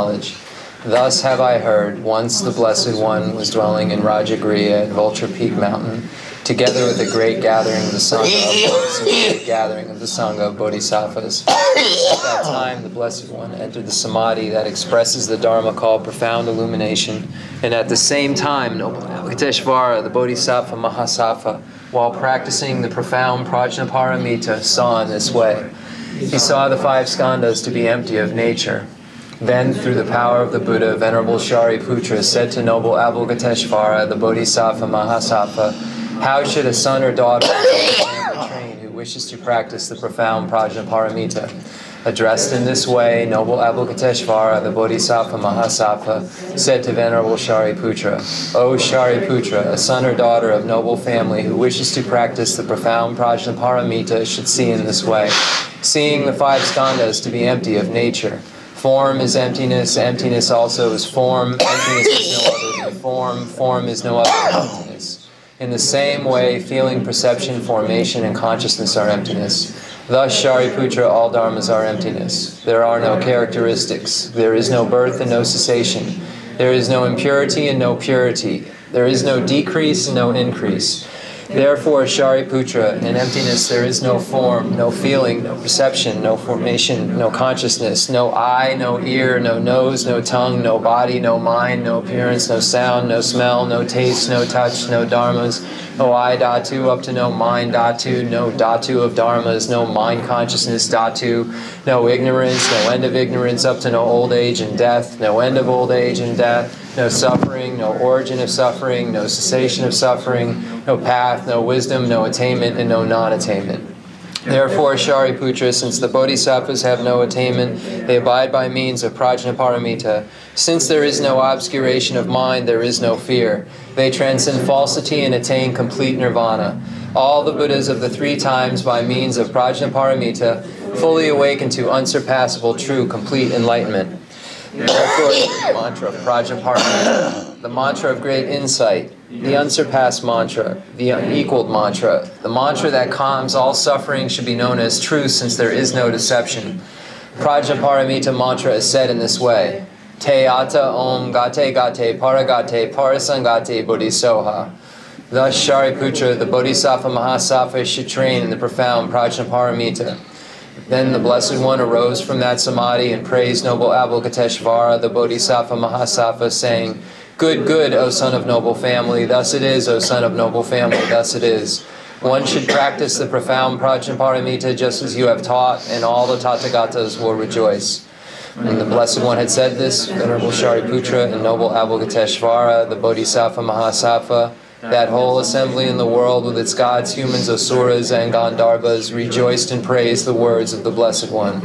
knowledge. Thus have I heard, once the Blessed One was dwelling in Rajagriha at Vulture Peak Mountain, together with a great gathering of the Sangha of Bodhisattvas. At that time, the Blessed One entered the Samadhi that expresses the Dharma called profound illumination, and at the same time, noble Avalokiteshvara, the Bodhisattva Mahasattva, while practicing the profound Prajnaparamita, saw in this way. He saw the 5 skandhas to be empty of nature. Then, through the power of the Buddha, Venerable Shariputra said to noble Avalokiteshvara, the Bodhisattva Mahasattva, how should a son or daughter train who wishes to practice the profound Prajnaparamita? Addressed in this way, noble Avalokiteshvara, the Bodhisattva Mahasattva, said to Venerable Shariputra, O Shariputra, a son or daughter of noble family who wishes to practice the profound Prajnaparamita should see in this way, seeing the 5 skandhas to be empty of nature. Form is emptiness, emptiness also is form, emptiness is no other than form, form is no other than emptiness. In the same way, feeling, perception, formation, and consciousness are emptiness. Thus, Shariputra, all dharmas are emptiness. There are no characteristics. There is no birth and no cessation. There is no impurity and no purity. There is no decrease and no increase. Therefore, Shariputra, in emptiness there is no form, no feeling, no perception, no formation, no consciousness, no eye, no ear, no nose, no tongue, no body, no mind, no appearance, no sound, no smell, no taste, no touch, no dharmas, no I dhatu up to no mind dhatu, no dhatu of dharmas, no mind consciousness dhatu, no ignorance, no end of ignorance up to no old age and death, no end of old age and death, no suffering, no origin of suffering, no cessation of suffering, no path, no wisdom, no attainment, and no non-attainment. Therefore, Shariputra, since the Bodhisattvas have no attainment, they abide by means of Prajnaparamita. Since there is no obscuration of mind, there is no fear. They transcend falsity and attain complete nirvana. All the Buddhas of the 3 times, by means of Prajnaparamita, fully awaken to unsurpassable, true, complete enlightenment. Therefore, the mantra of Prajnaparamita, the mantra of great insight, the unsurpassed mantra, the unequaled mantra, the mantra that calms all suffering should be known as truth, since there is no deception. Prajnaparamita mantra is said in this way: Te ata om gate gate paragate parasangate bodhisoha. Thus, Shariputra, the Bodhisattva Mahasattva, should train in the profound Prajnaparamita. Then the Blessed One arose from that samadhi and praised noble Avalokiteshvara, the Bodhisattva Mahasattva, saying, Good, good, O son of noble family, thus it is, O son of noble family, thus it is. One should practice the profound Prajnaparamita just as you have taught, and all the Tathagatas will rejoice. When the Blessed One had said this, Venerable Shariputra and noble Avalokiteshvara, the Bodhisattva Mahasattva, that whole assembly in the world with its gods, humans, asuras, and Gandharvas rejoiced and praised the words of the Blessed One.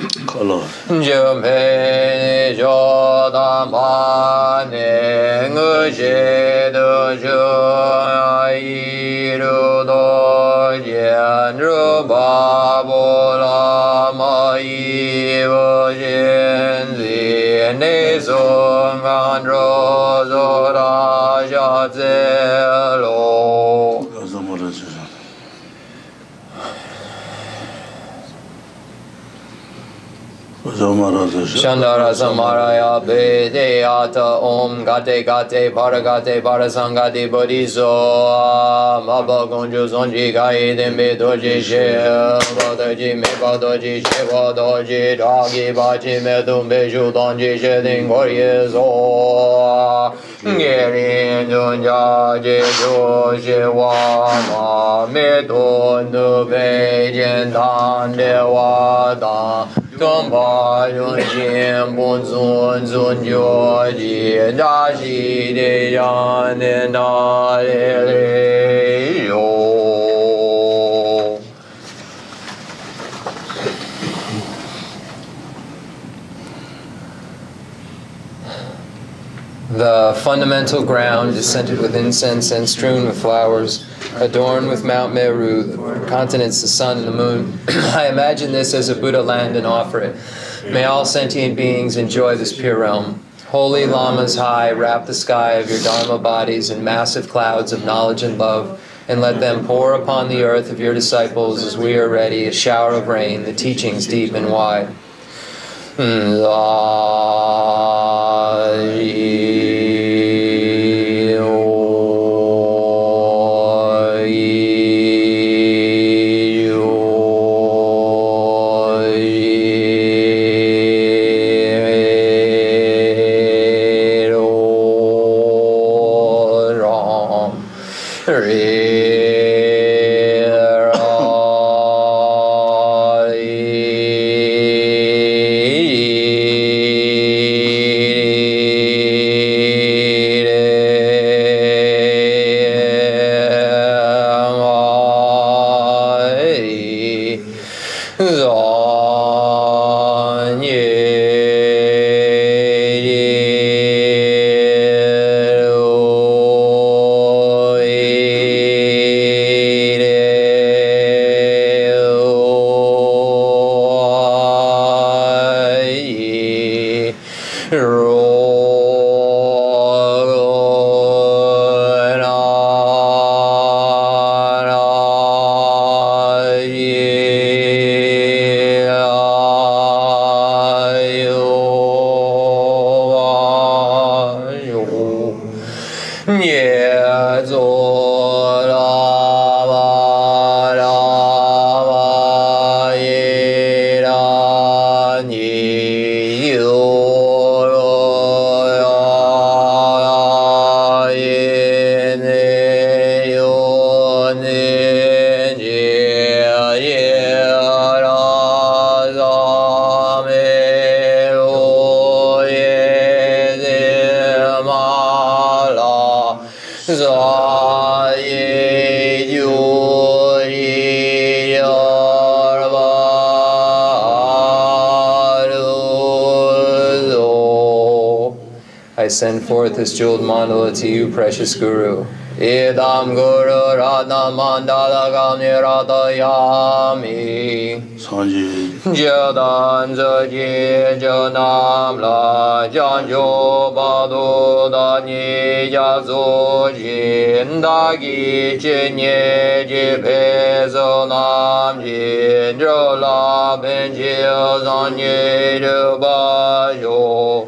Chandara Samaraya Vedeyata Om Gate Gate Paragate Parasangati Bodhiso Mabha Gonju Zonji Gai Dembe Doji She Vadoji Me Vadoji She Vadoji Dagi Bachi Medumbe Judanji She Dingorye Zo Gerin Junja Jeju She Wama Medun Dube Jendan Dewa Dan Tomba Yun Jin Bun Zun Zun Jo Ji Da Ji De Yan De Na De Le Yo. The fundamental ground is scented with incense and strewn with flowers, adorned with Mount Meru, the continents, the sun, and the moon. I imagine this as a Buddha land and offer it. May all sentient beings enjoy this pure realm. Holy Lamas high, wrap the sky of your Dharma bodies in massive clouds of knowledge and love, and let them pour upon the earth of your disciples as we are ready, a shower of rain, the teachings deep and wide. I send forth this jeweled mandala to you, precious Guru. Idam Guru Ratna Mandala Gamniratayami. Jadan Zaji Janam La Janjo Badu Dani Yazu Jindagi Chenye Jipezo Nam Jindrola Benjil Zanye Rubayo.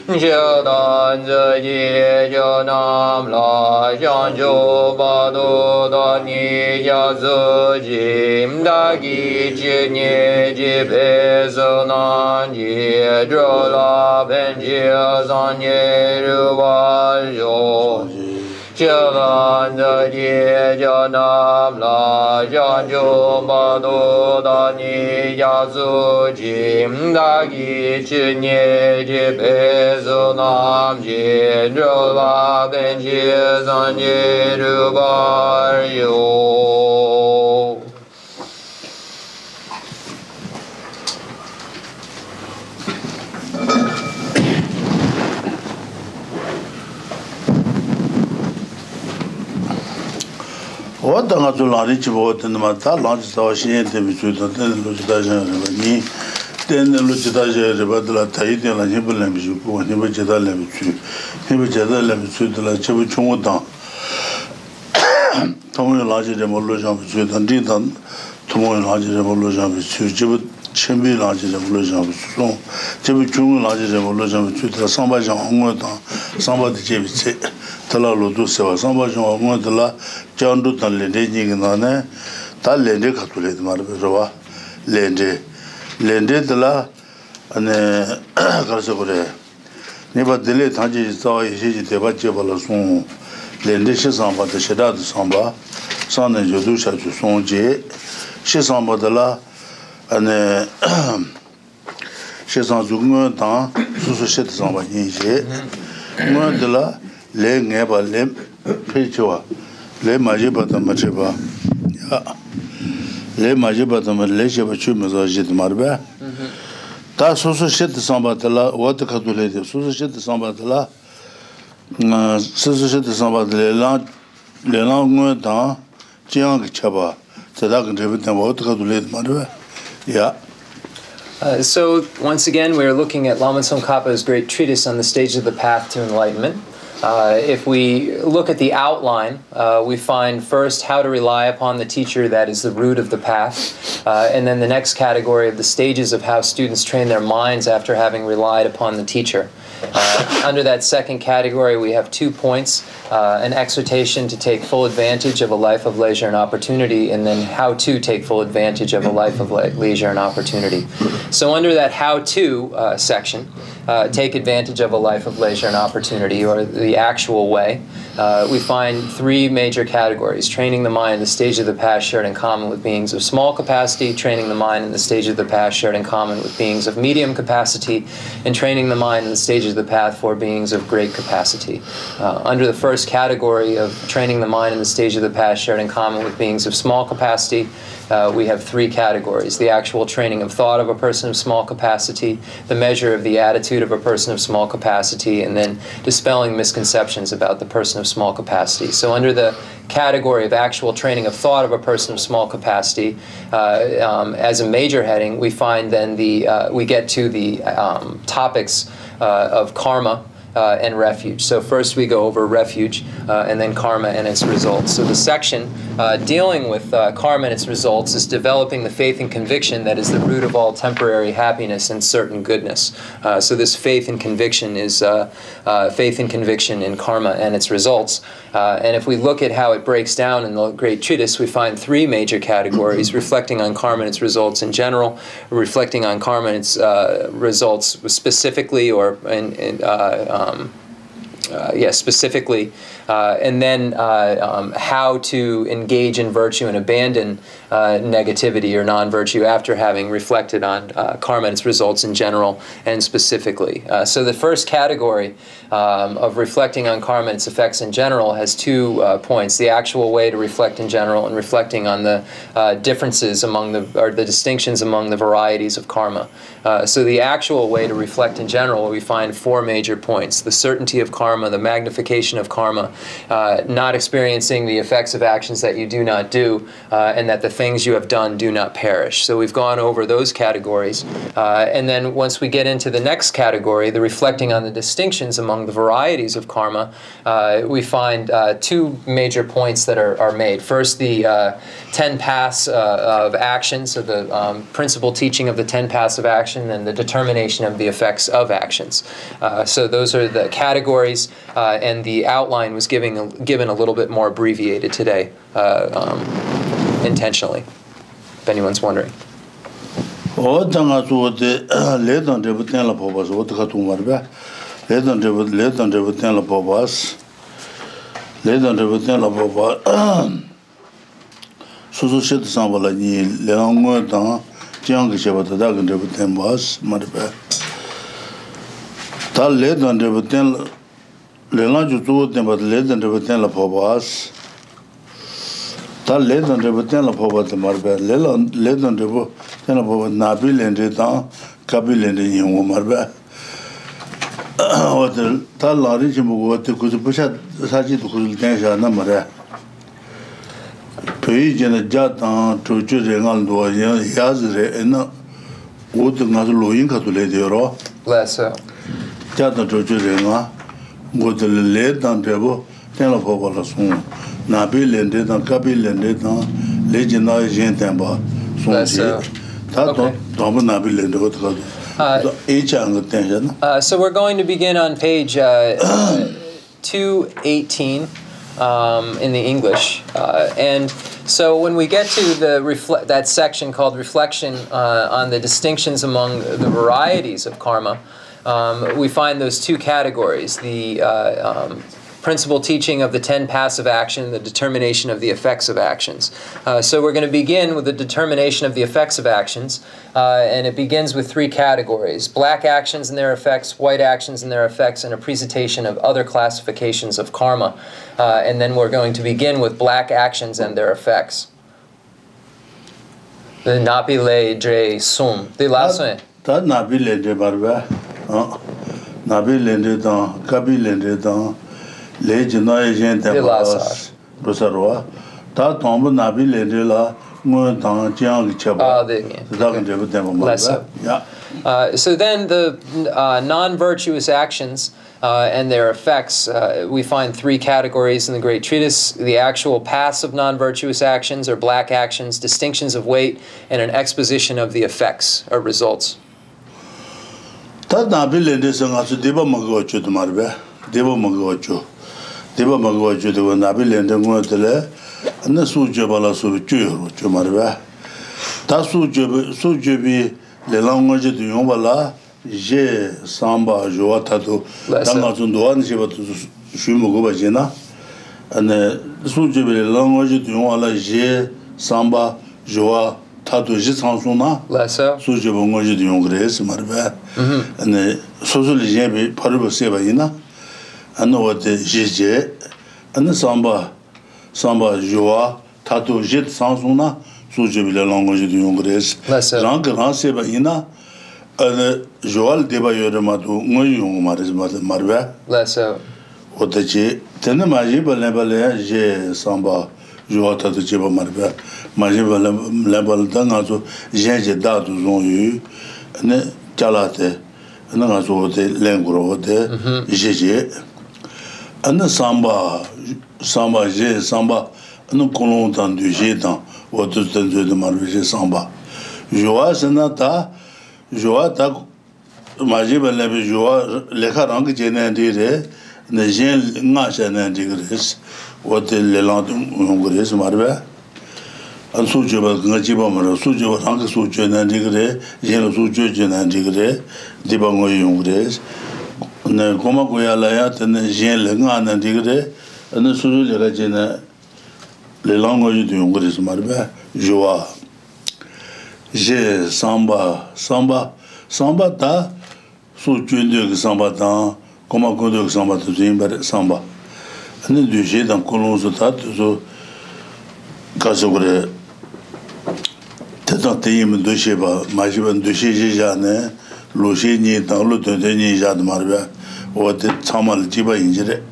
Jadan Zaji Janam La Janjo Badu Dani Yazu Jindagi Chenye Jipezo Nam Jindrola Benjil Zanye Rubayo. Jalan Zaji Janam La Janjo Badu Dani Yazu Jindagi Chenye Jipezo Nam Jindrola Benjil Zanye Rubayo. What the Natulani Chibot and the Mata launched our Shien to be treated in Lucitaja Revani, then the Lucitaja Revadla Tahiti and Hibbelem Juku and Hibajada Lemitu, Hibajada Lemitu, the Chavichumudan, Tomo larger revolution with Sweet and Ditan, Tomo larger revolution with Sweet, Chimbi larger revolution with Sloan, Chavichum larger revolution with Sweet, Sambajan Hongotan, Samba the Chavice. Tala Ludu Seva Samba Jong Tala Jandu Tan Lende Ningane, Tal Lende Catulate Marberoa, Lende Tala and Carsacore. Never delay Tanji saw Hiji Tebache Balason, Lende Samba, the Sheda Samba, San and Jodusha to Sonje, Shesamba de la and Shesan Zungan Tan, Sushet Samba Yinje, Mon de la. Le ngeba le pechoa le majiba ta macheba ya le majiba ta le cheba chu mazajit marba ta soso shet sambatala wat kadule de soso shet sambatala soso shet sambatala le langue ta jiang chaba tada grebita wat kadule marba ya. So once again we're looking at Lama Tsong-kha-pa's great treatise on the stage of the path to enlightenment. If we look at the outline, we find first how to rely upon the teacher, that is the root of the path, and then the next category of the stages of how students train their minds after having relied upon the teacher. Under that second category, we have 2 points, an exhortation to take full advantage of a life of leisure and opportunity, and then how to take full advantage of a life of leisure and opportunity. So under that how-to section, take advantage of a life of leisure and opportunity, or the actual way, we find 3 major categories: training the mind in the stage of the past shared in common with beings of small capacity, training the mind in the stage of the past shared in common with beings of medium capacity, and training the mind in the stage of the path for beings of great capacity. Under the first category of training the mind in the stage of the past shared in common with beings of small capacity, we have 3 categories: the actual training of thought of a person of small capacity, the measure of the attitude of a person of small capacity, and then dispelling misconceptions about the person of small capacity. So under the category of actual training of thought of a person of small capacity, as a major heading, we find then we get to the topics of karma and refuge. So first we go over refuge, and then karma and its results. So the section dealing with karma and its results is developing the faith and conviction that is the root of all temporary happiness and certain goodness. So this faith and conviction is faith and conviction in karma and its results. And if we look at how it breaks down in the great treatise, we find three major categories: reflecting on karma and its results in general, reflecting on karma and its results specifically, or specifically, and then how to engage in virtue and abandon negativity or non-virtue after having reflected on karma and its results in general and specifically. So the first category of reflecting on karma and its effects in general has 2 points: the actual way to reflect in general, and reflecting on the differences among the distinctions among the varieties of karma. So the actual way to reflect in general, we find 4 major points: the certainty of karma, the magnification of karma, not experiencing the effects of actions that you do not do, and that the things you have done do not perish. So we've gone over those categories. And then once we get into the next category, the reflecting on the distinctions among the varieties of karma, we find 2 major points that are made. First, the 10 paths of action, so the principal teaching of the 10 paths of action, and the determination of the effects of actions. So those are the categories, and the outline was given a little bit more abbreviated today, intentionally, if anyone's wondering. So we're going to begin on page 218 in the English, and so when we get to that section called reflection on the distinctions among the varieties of karma, we find those 2 categories: the principal teaching of the 10 paths of action, the determination of the effects of actions. So we're going to begin with the determination of the effects of actions, and it begins with 3 categories: black actions and their effects, white actions and their effects, and a presentation of other classifications of karma. And then we're going to begin with black actions and their effects. The napi le dre sum. The last one. Ta napi le dre barba. Napi le dre dan, kapi le dre dan. Le jina jen te bas. Rosarwa. Ta tombo napi le dre la ngon dan jiang chaba. So then the non-virtuous actions and their effects, we find 3 categories in the Great Treatise: the actual paths of non-virtuous actions, or black actions, distinctions of weight, and an exposition of the effects or results. Je samba joa tato danga tundoan je batu shumu go bajena ane suje be language tu wala je samba joa tato je sansuna suje bongo je yongres marba ane sozul je be paru se bayina ane wote je ane samba joa tato je sansuna suje be language tu yongres rang grand se bayina Joal deba yore matu ngoyung maris marba. Lesso. Otachi, Tena Majiba Lebale, Je Samba, Juata to Jiba Marba, Majiba Lebal Dangazo, Jenje Datu Zonyu, and Jalate, and Nangazo de Lengro de Jeje, and the Samba, Je Samba, and the Colontan du Jetan, or to stand to the Marvije Samba. Joa Senata, Joata Majiba Lebe Joa, Lekarang Jenandire. Ne gen nga chana digres what the land ungres marba an sujo ba nga jiba mara sujo rang sujo na digre gen sujo jena digre dibango ungres ne koma ko ya la ya ne gen le nga na digre an sujo le ga jena le lango yu ungres marba joa je samba ta sujo de samba ta Comment conduire Samba to Zimba Samba? And then du jet dans Colonzo Tat, so Casogre Tatim de Sheba, Majiban de Shejane, Logini, dans le Tony Jad Marba, or the Tamal Jiba injury.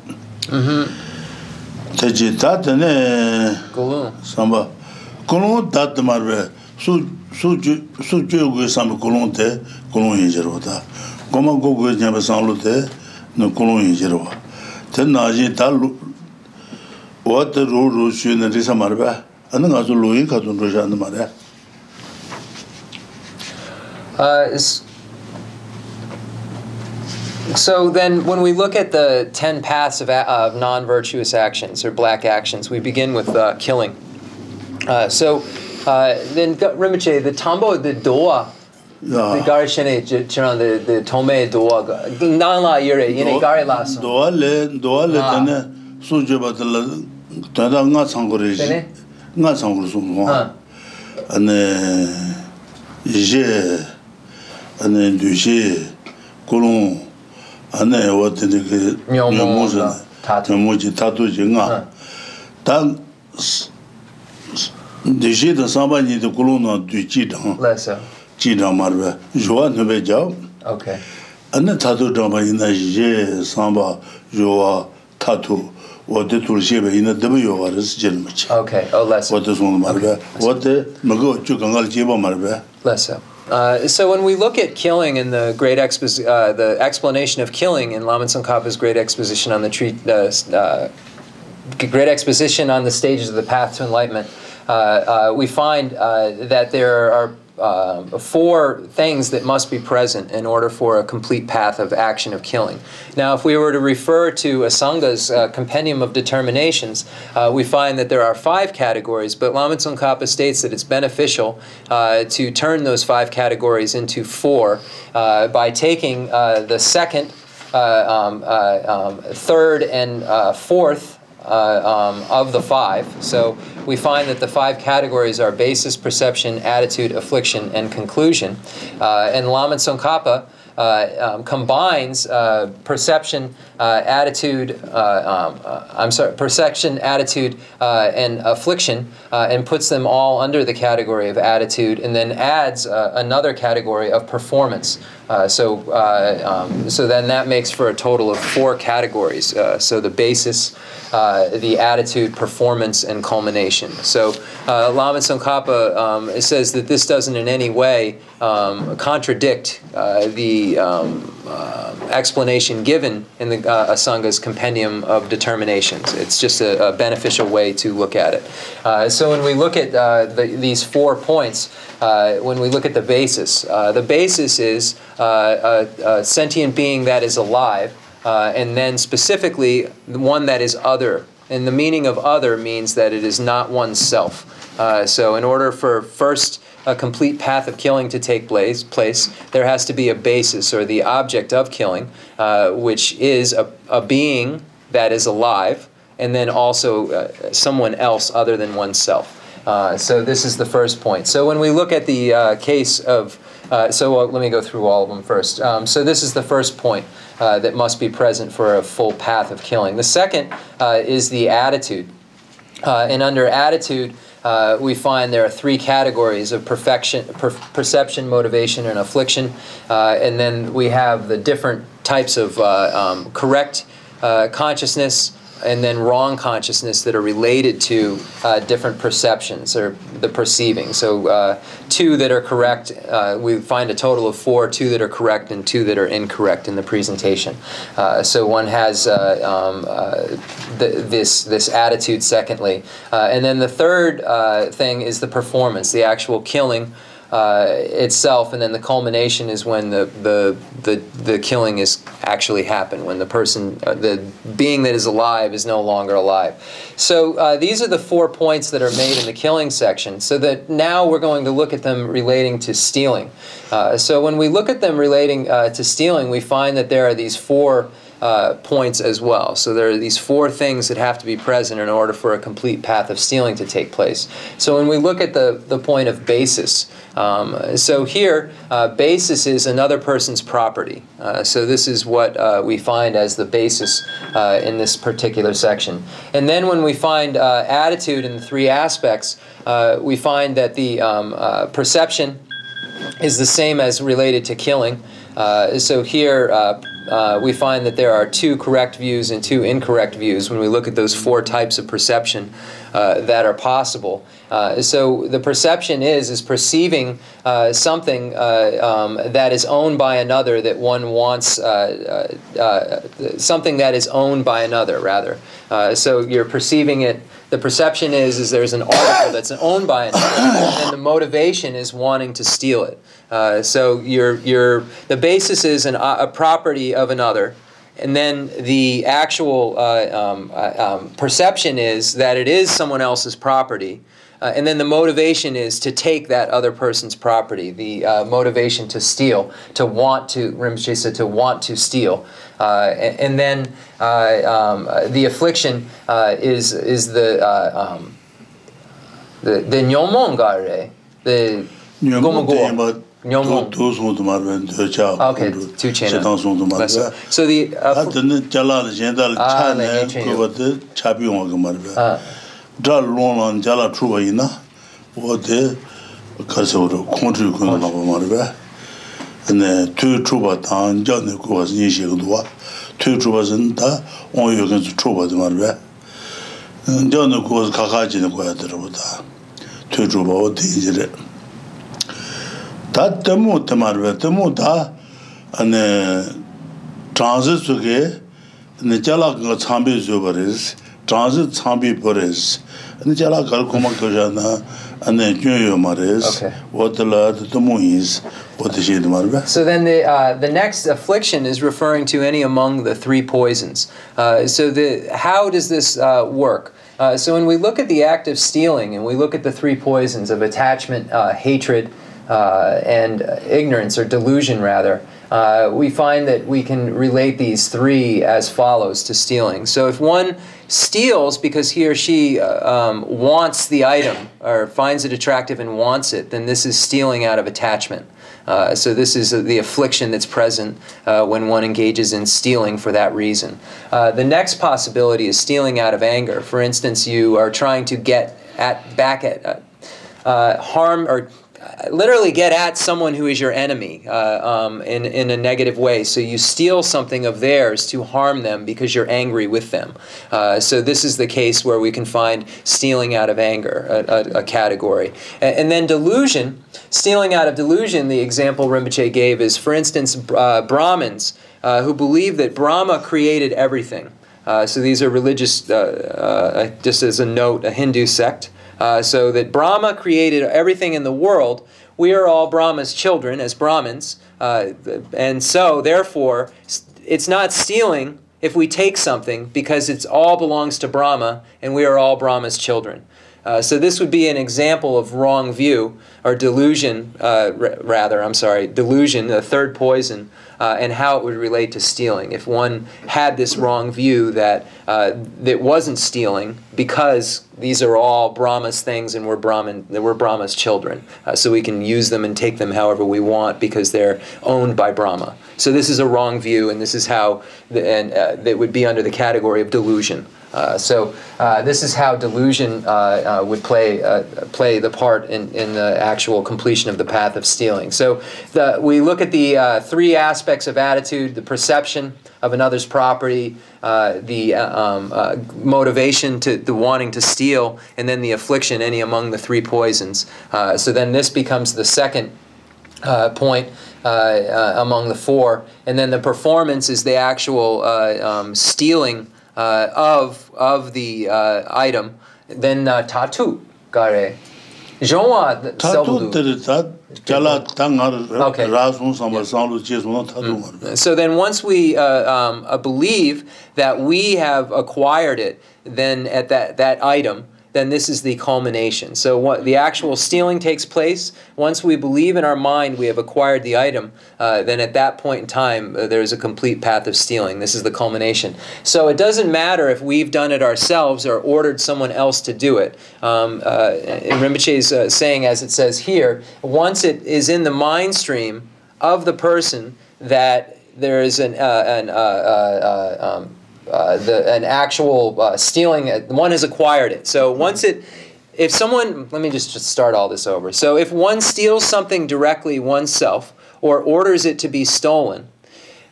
Tajitat and Samba Colon Tat Marba, so Joe Samba Colonte, Colon Ingerota. Comment go with Jamba San Lute? No colon zero. Ten Naji Talu what the road in the Risamarba, and then also Louis Catun Rojan Mara. So then, when we look at the 10 paths of non-virtuous actions or black actions, we begin with killing. Then Rinpoche, the Tambo, the Doa. The Garishene, the Tome Doa, Nala Yure, Yene Gari Lasso. Doale, Sujabatala, Tada not Sangorish, not Sangurus, and Je, and then Duché, Colon, and then what the Yomosa, Tamuji Tatu Jinga. Tan Duché, the Sambani, the Colonna, Duchi, Lesser. China Marva, Joa Nube Jow. Okay. And the tattoo drama in a Je Samba, Joa, Tattoo, or the Tulsheba in a W or is Jelmich. Okay, oh, less. What is one Marva? What the Mago Chukangal Jiba Marva? Less. So when we look at killing in the great the explanation of killing in Lama Tsong-kha-pa's great exposition on the great exposition on the stages of the path to enlightenment, we find that there are 4 things that must be present in order for a complete path of action of killing. Now, if we were to refer to Asanga's compendium of determinations, we find that there are 5 categories, but Lama Tsong-kha-pa states that it's beneficial to turn those 5 categories into 4 by taking the second, third, and fourth of the 5. So we find that the 5 categories are basis, perception, attitude, affliction, and conclusion. And Lama Tsong-kha-pa combines perception, attitude, perception, attitude, and affliction, and puts them all under the category of attitude, and then adds another category of performance. So then that makes for a total of 4 categories. So the basis, the attitude, performance, and culmination. So Lama Tsong-kha-pa says that this doesn't in any way contradict the explanation given in the Asanga's compendium of determinations. It's just a beneficial way to look at it. So when we look at these 4 points, when we look at the basis is a sentient being that is alive, and then specifically one that is other. And the meaning of other means that it is not oneself. So in order for first a complete path of killing to take place, there has to be a basis, or the object of killing, which is a being that is alive, and then also someone else other than oneself. So this is the first point. So when we look at the case of, let me go through all of them first. So this is the first point that must be present for a full path of killing. The second is the attitude. And under attitude, we find there are 3 categories of perception, motivation, and affliction. And then we have the different types of correct consciousness and then wrong consciousness that are related to different perceptions or the perceiving. So 2 that are correct, we find a total of 4, 2 that are correct and 2 that are incorrect in the presentation. So one has this attitude secondly. And then the third thing is the performance, the actual killing itself, and then the culmination is when the killing is actually happened, when the person, the being that is alive is no longer alive. So these are the 4 points that are made in the killing section, so that now we're going to look at them relating to stealing. So when we look at them relating to stealing, we find that there are these 4 points as well. So there are these 4 things that have to be present in order for a complete path of stealing to take place. So when we look at the point of basis, so here, basis is another person's property. So this is what we find as the basis in this particular section. And then when we find attitude in the 3 aspects, we find that the perception is the same as related to killing. So here we find that there are 2 correct views and 2 incorrect views when we look at those 4 types of perception that are possible. So the perception is perceiving something that is owned by another, that one wants, something that is owned by another, rather. So you're perceiving it. The perception is there's an article that's owned by another, and the motivation is wanting to steal it. So the basis is a property of another, and then the actual perception is that it is someone else's property, and then the motivation is to take that other person's property. The motivation to steal, to want to, Rinpoche said, to want to steal. And then the affliction is the nyomon gare, the gomogor. Okay, 2 channels. So the transit ne jala ga chambe zobares transit chambe bores ne jala gal koma kojana ane gyo mares what the mois what the shade marbe. So then the next affliction is referring to any among the 3 poisons. So how does this work? So when we look at the act of stealing and we look at the 3 poisons of attachment, hatred, and ignorance, or delusion rather, we find that we can relate these 3 as follows to stealing. So if one steals because he or she wants the item or finds it attractive and wants it, then this is stealing out of attachment. So this is the affliction that's present when one engages in stealing for that reason. The next possibility is stealing out of anger. For instance, you are trying to get back at harm, or literally get at someone who is your enemy in a negative way. So you steal something of theirs to harm them because you're angry with them. So this is the case where we can find stealing out of anger, a category. And then delusion, stealing out of delusion, the example Rinpoche gave is, for instance, Brahmins who believe that Brahma created everything. So these are religious, just as a note, a Hindu sect. So that Brahma created everything in the world. We are all Brahma's children as Brahmins, and so therefore it's not stealing if we take something, because it all belongs to Brahma and we are all Brahma's children. So this would be an example of wrong view, or delusion, delusion, the 3rd poison, and how it would relate to stealing. If one had this wrong view that that wasn't stealing because these are all Brahma's things and we're Brahma's children, so we can use them and take them however we want because they're owned by Brahma. So this is a wrong view, and this is how, that would be under the category of delusion. This is how delusion would play the part in the actual completion of the path of stealing. So we look at the three aspects of attitude: the perception of another's property, the motivation to the wanting to steal, and then the affliction, any among the three poisons. So then this becomes the second point among the four, and then the performance is the actual stealing of the item. Then tatu gare. So then once we believe that we have acquired it, then at that item, then this is the culmination. So what the actual stealing takes place, once we believe in our mind we have acquired the item, then at that point in time there's a complete path of stealing. This is the culmination. So it doesn't matter if we've done it ourselves or ordered someone else to do it. Rinpoche is saying, as it says here, once it is in the mind stream of the person that there is an actual stealing, one has acquired it. So if someone, let me just start all this over. So if one steals something directly oneself or orders it to be stolen,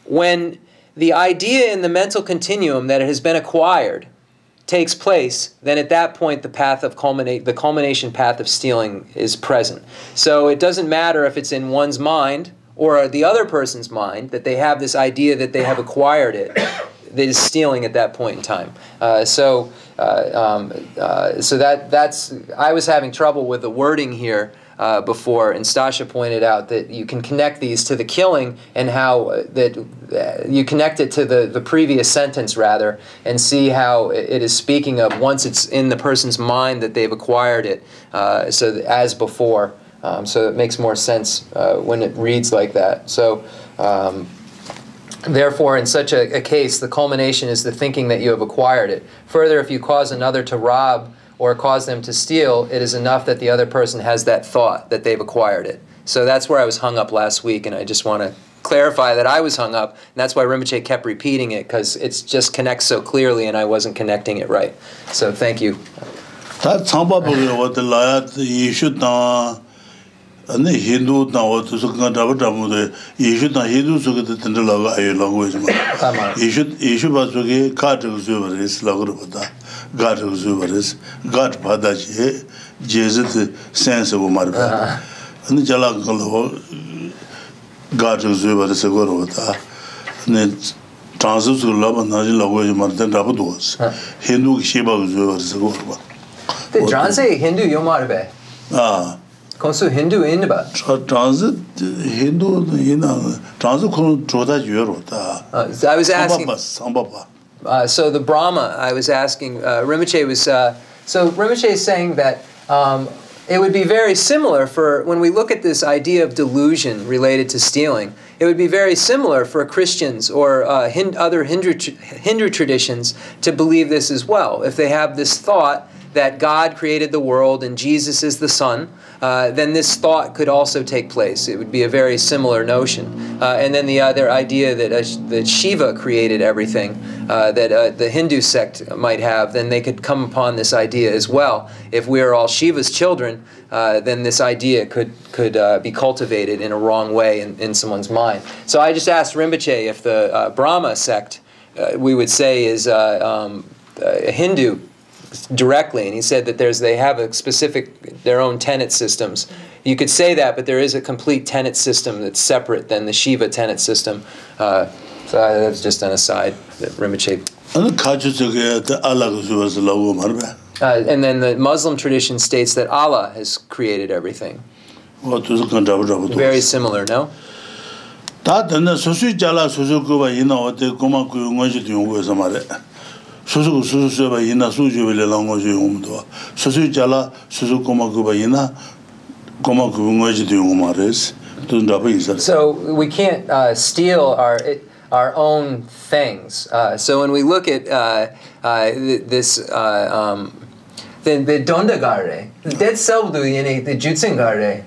when the idea in the mental continuum that it has been acquired takes place, then at that point the culmination path of stealing is present. So it doesn't matter if it's in one's mind or the other person's mind that they have this idea that they have acquired it. That is stealing at that point in time. So that's. I was having trouble with the wording here before, and Stasha pointed out that you can connect these to the killing and how that you connect it to the previous sentence rather, and see how it is speaking of once it's in the person's mind that they've acquired it. As before, so it makes more sense when it reads like that. So. Therefore, in such a case, the culmination is the thinking that you have acquired it. Further, if you cause another to rob or cause them to steal, it is enough that the other person has that thought that they've acquired it. So that's where I was hung up last week, and I just want to clarify that I was hung up, and that's why Rinpoche kept repeating it, because it just connects so clearly, and I wasn't connecting it right. So thank you. And Hindu now to Sukanamu, you should not Hindu Sukatendalaga language. You should be Card Zuberis, Lagruta, God of Zuberis, God Padachi, Jesus, sense of Marba, and the Jalakalo, God of Zuberis, Gorota, and then transits to love and language Martin Rabados, Hindu Shiba Zuberis, Gorba. The translate Hindu Yomarbe. Khensur Hindu in the transit Hindu transit I was asking so the Brahma I was asking Rinpoche was so Rinpoche is saying that it would be very similar for when we look at this idea of delusion related to stealing, it would be very similar for Christians or other Hindu traditions to believe this as well. If they have this thought that God created the world and Jesus is the Son, then this thought could also take place. It would be a very similar notion. And then the other idea that Shiva created everything, that the Hindu sect might have, then they could come upon this idea as well. If we are all Shiva's children, then this idea could be cultivated in a wrong way in someone's mind. So I just asked Rinpoche if the Brahma sect, we would say, is a Hindu directly, and he said that they have a specific, their own tenet systems. You could say that, but there is a complete tenet system that's separate than the Shiva tenet system. So that's just an aside that Rinpoche. And then the Muslim tradition states that Allah has created everything. Very similar, no? So we can't steal our own things. So when we look at this, the dondagare, that self do the jutsingare,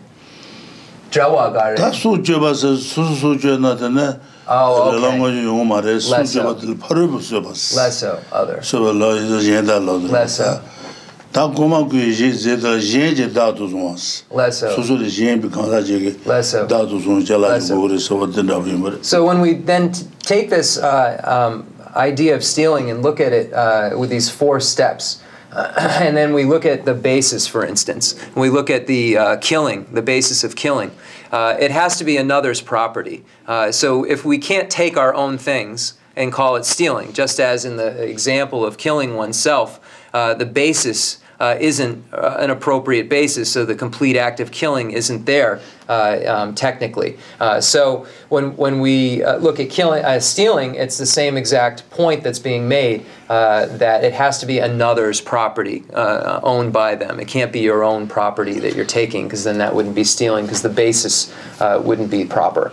jawagare. That's so jebas, so Oh, okay. Less so, other. Less so. So when we then take this idea of stealing and look at it with these 4 steps, and then we look at the basis, for instance, and we look at the killing, the basis of killing, it has to be another's property. So if we can't take our own things and call it stealing, just as in the example of killing oneself, the basis isn't an appropriate basis, so the complete act of killing isn't there technically. So when we look at stealing, it's the same exact point that's being made, that it has to be another's property, owned by them. It can't be your own property that you're taking, because then that wouldn't be stealing, because the basis wouldn't be proper.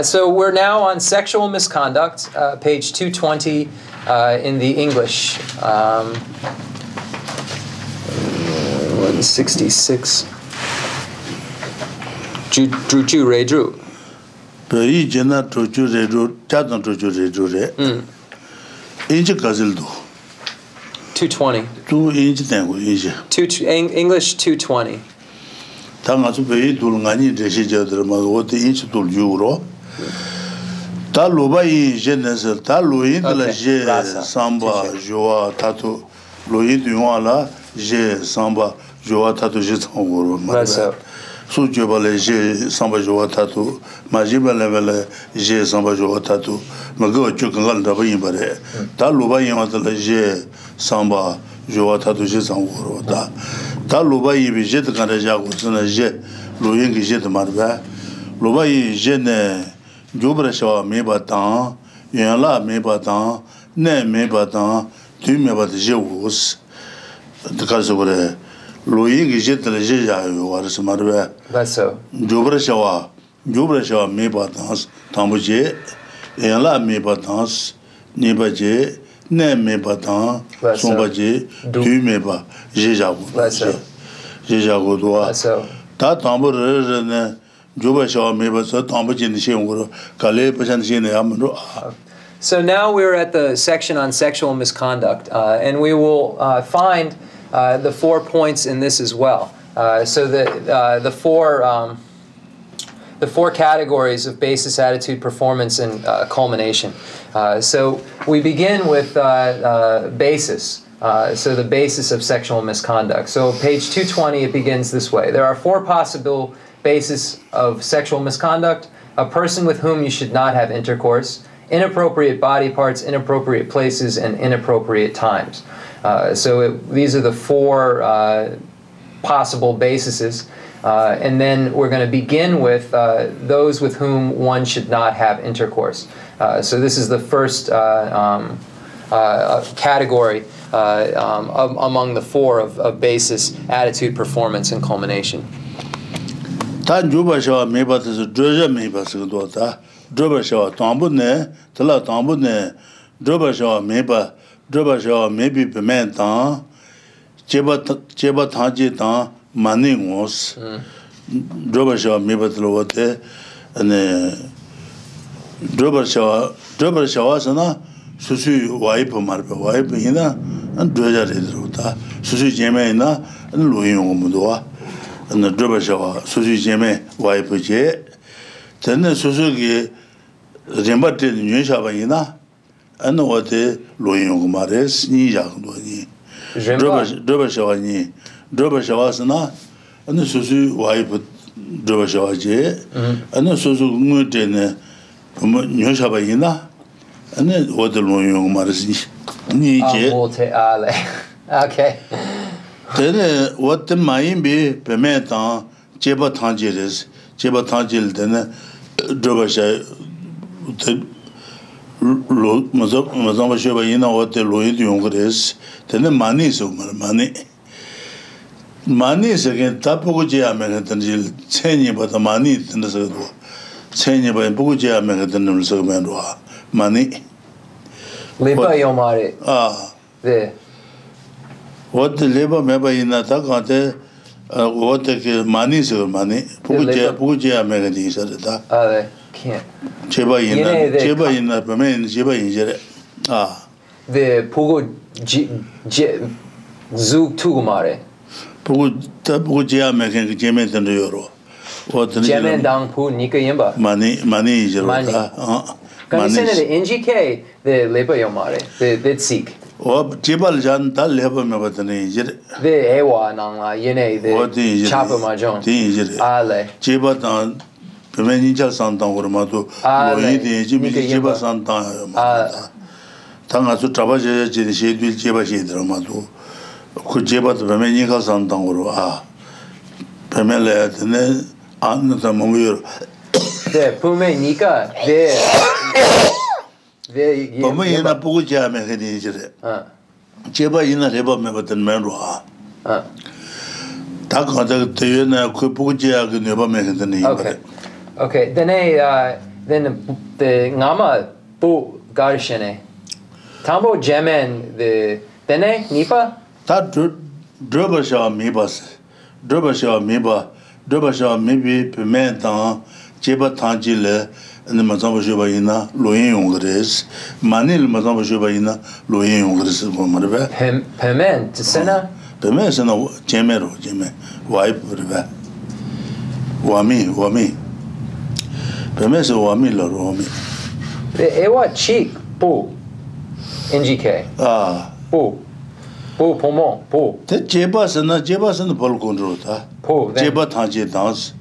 So we're now on sexual misconduct, page 220 in the English. 166. Druju Redru. 220. English 220. Sujobale je samba jowa tatu majibale je samba jowa tatu mago chukangal da bayin bare ta luba yin atla je samba jowa tatu je sangoro da ta luba yi bi je kan ja ko suna je lo yin ge je de marba luba yi je ne jobra shawa me ba tan yan la me ba tan ne me ba tan tu me ba je wos de ka so gore lo yin ge je de je ja yo war se marba. That's so. Jobra shawa me ba dans tambuje en la me ba dans ne ba je ne me ba dans son ba je tu me ba je ja go je ja go do ta tambur ne jobra shawa me ba so tambuje ni she ngoro kale pa chan she ne amro. So now we're at the section on sexual misconduct, and we will find the 4 points in this as well. So the four categories of basis, attitude, performance, and culmination. So we begin with basis. So the basis of sexual misconduct. So page 220, it begins this way. There are 4 possible bases of sexual misconduct: a person with whom you should not have intercourse, inappropriate body parts, inappropriate places, and inappropriate times. These are the 4 possible bases, and then we're going to begin with those with whom one should not have intercourse. So this is the first category among the 4 of basis, attitude, performance, and culmination. Cheba thaji ta mani ngos droba shawa mebatlote ane droba shawa sana susu wipe marbe wipe ina an doja redrota susu jeme ina an loyong mudwa an droba shawa susu jeme wipe je tenne susu ge rembatte nyen shawa ina an wote loyong mares ni jagdo ni droba shawa ni droba shawa sana an susu wipe droba shawa je an susu ngute ne nyen shawa ina ane wote loyong mares ni je okay tene wote maimbi pemeta cheba thanjires cheba thanjil tene droba shawa lo mazamba shoba ina wote loyid yongres tene mani so mani Money is again Tapuja American Chenny, but the money in the circle. Chenny by Puja American Segment. Money. Liba Yomari. Ah. There. What the labor member in Ithaca, what the money is money. Puja American said that. Oh, they can't. Cheba in the Permain, Cheba in Jere. Ah. The Pugo Zug Tugumare. Puja making Jemen and Euro. What the Jemen Dang Pu Nika Yimba. Money is money. Can you send it to NGK, the Liba Yomari, the Sikh? Or Jebal Jan Tal Level Member than Egypt. The Ewa Nanga, Yene, the Chapa Majon. Ale. Jebatan, Pemenical Santa Urmatu, Loidi, Jimmy Jeba Santa. Tanga to Tabaja, Jedi Jeba Shedramatu. Could Jeba the Pemenical Santa Uru. Ah. Pamela, the Anna Mumur. The Pume Nika, there. Pamela Puja Mechanic. Jeba in a labor member than Menroa. Taka the Yuna Kupuja never make the name. Okay, then the Nama Bu Garshene. Tambo Jemen, the Dene Nipa? That Drobashaw Mibas. Drobashaw Miba. Drobashaw Mibi Pimenta, Jeba Tangile, and the Mazamba Shubaina, Loin Ungres, Manil Mazamba Shubaina, Loin Ungres for Marve. Pement, Sena? Pement and Jemero, Jeme, wipe River. Wami. Pement Wami Loromi. The Ewa cheek, Bu. NGK. Ah. Bu. Bu Pomon, Bu. The Jebas and the Polkundruta. Bu. Jeba Tanji dance.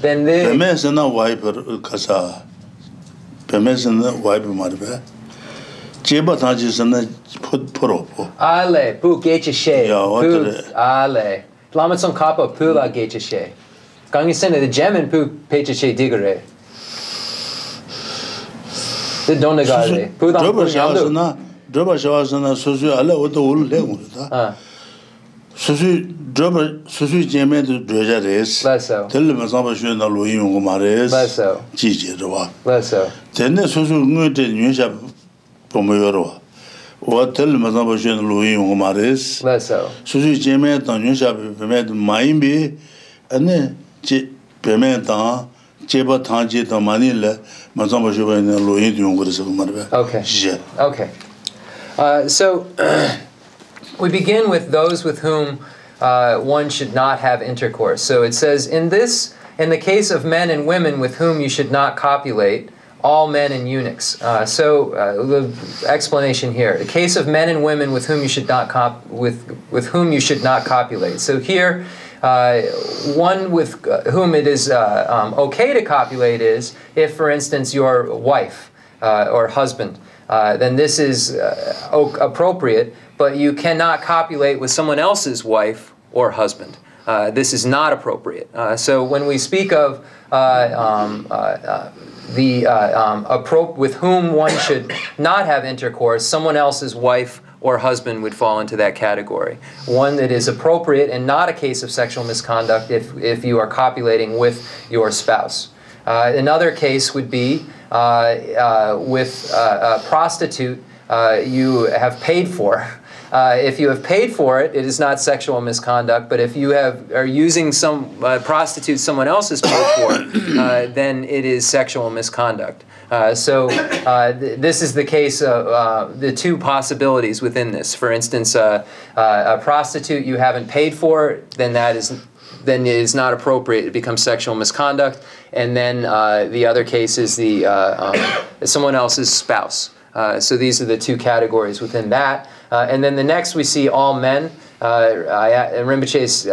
Then the Pemes and a wiper Casa. Pemes and a wiper Marve. Jeba Tanjis and a put Ale, Bu Geshe. Ale. Lama Tsong-kha-pa Pula Geshe. Gangi send the Gemin Pu Peche Digare. The Donagare. Pudam Drubba Shawasana Susu Alla with the old level. Susu Drubba Susu Jemen to Dreja Race. Lesso. Tell them as I'm sure the Louis Mares. Lesso. Gigi Roa. Lesso. Then the Susu Nuted Nusha Pomero. Or tell them as I'm sure the Louis Mares. Lesso. Susu Jemen to Nusha Pemet Maimbi and then Pementa. Jeba Tanji to Manila, Mazamba Shuba in the Louis Marve. Okay. So we begin with those with whom one should not have intercourse. So it says, in the case of men and women with whom you should not copulate, all men and eunuchs. The explanation here: the case of men and women with whom you should not with whom you should not copulate. So here, one with whom it is okay to copulate is if, for instance, your wife or husband. Then this is appropriate, but you cannot copulate with someone else's wife or husband. This is not appropriate. So when we speak of with whom one should not have intercourse, someone else's wife or husband would fall into that category. One that is appropriate and not a case of sexual misconduct if you are copulating with your spouse. Another case would be with a prostitute you have paid for. If you have paid for it, it is not sexual misconduct. But if you are using some prostitute someone else has paid for, then it is sexual misconduct. This is the case of the two possibilities within this. For instance, a prostitute you haven't paid for, then it is not appropriate. It becomes sexual misconduct. And then the other case is someone else's spouse. So these are the two categories within that. And then the next we see all men. Rinpoche is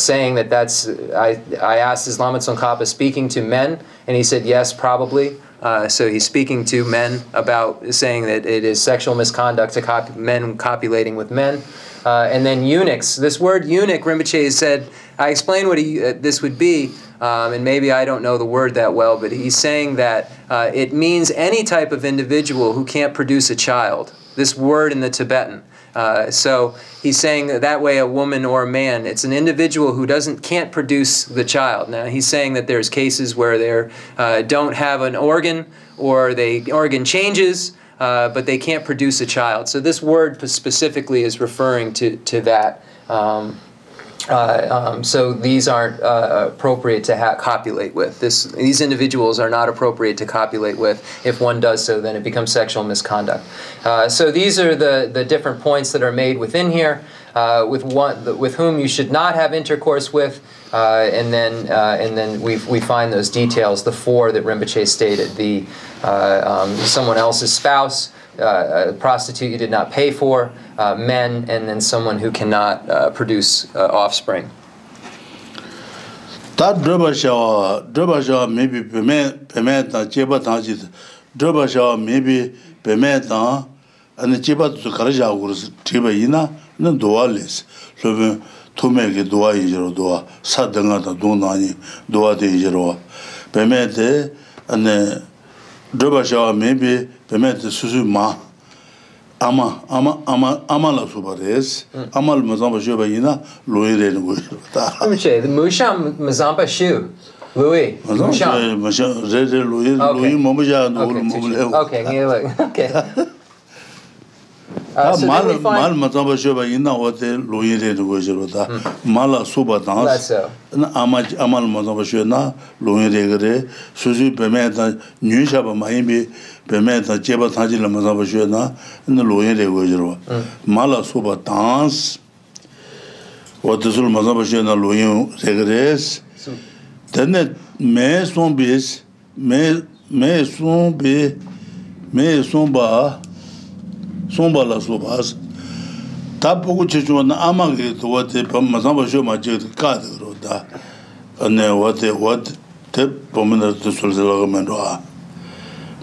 saying that's. I asked, is Lama Tsong-kha-pa speaking to men? And he said yes, probably. So he's speaking to men about saying that it is sexual misconduct to men copulating with men. And then eunuchs. This word eunuch, Rinpoche said, I explained what this would be, and maybe I don't know the word that well, but he's saying that it means any type of individual who can't produce a child. This word in the Tibetan So he's saying that way a woman or a man, it's an individual who can't produce the child. Now he's saying that there's cases where they don't have an organ, or the organ changes, but they can't produce a child. So this word specifically is referring to that. So these aren't appropriate to copulate with. These individuals are not appropriate to copulate with. If one does so, then it becomes sexual misconduct. So these are the different points that are made within here, with whom you should not have intercourse with, and then we find those details, the four that Rinpoche stated: the someone else's spouse, a prostitute you did not pay for, men, and then someone who cannot produce offspring. That drabasha maybe payment jeba tanjit drabasha maybe payment and the jeba to karaja was tiba ina no dualis so to make it dua injero dua sadanga donani dua de injero payment and the drabasha maybe payment susu ma ama la subares amal mazamba shoba ina Louis de go ta the musham mazamba shu Louis musham Louis momuja no okay mal mazamba shoba ina wote Louis de go ta mala suba dans amal mazamba shona Louis de gre susu pemeta nyu shaba maimbi pemeta jeba tanji la mazamba shona no Louis de go jero mala suba dans what the sul mazamba shona Louis regres then me son bis me son ba la subas tapu chichu na amage to what the mazamba shoma je ka de da and what te pomena to sul la mendo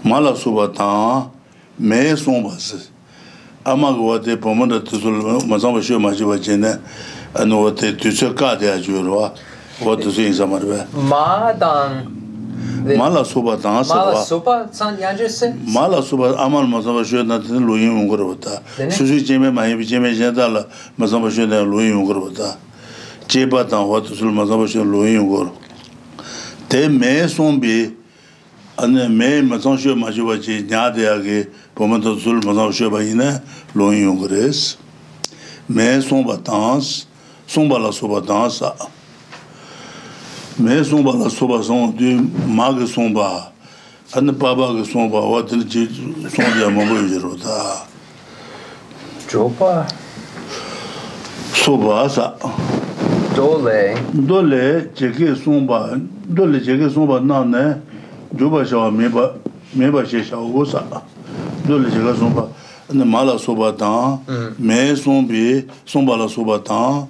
mala subata me son bas amage what the pomena to sul mazamba shoma je bajene and what te se ka de ajuro what to say samarbe ma dan mala suba dan mala suba san yanjese mala suba amal mazamba shona de loyin ngorota suji jeme mai jeme jendala mazamba shona loyin ngorota jeba dan what sul mazamba shona loyin ngor te me sombi ane me mazamba shona majiba je nyade age pomento sul mazamba shona ina loyin ngores me somba dans somba la suba dansa me somba la suba son du mag somba ane baba ge somba what the sondia mongo jirota Dropa suba sa dole jege somba na ne juba shawa meba she shawo sa dole jege somba ane mala suba ta me sombi somba la suba ta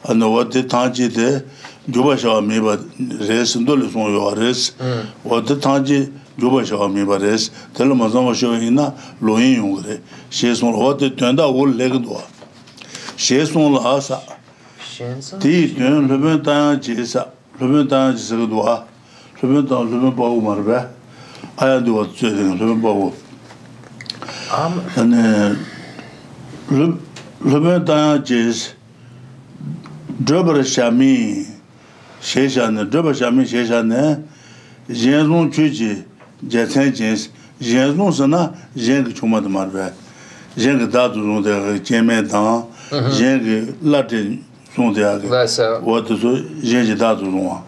ane what the tanji de juba shawa meba res dole son yo res what the tanji juba shawa meba res telo mazama shawa ina loyin yungre she son what the tenda ol legdo she son la sa ti tuen leben ta jesa doa leben ta leben ba marbe aya do what se leben ba and leben ta jes drabra shami sheshane draba shami sheshane jenzon chuji jetsen jens jenzon sana jeng chuma de marbe jeng da du de jeme dan jeng latin son de age what so jeng da du no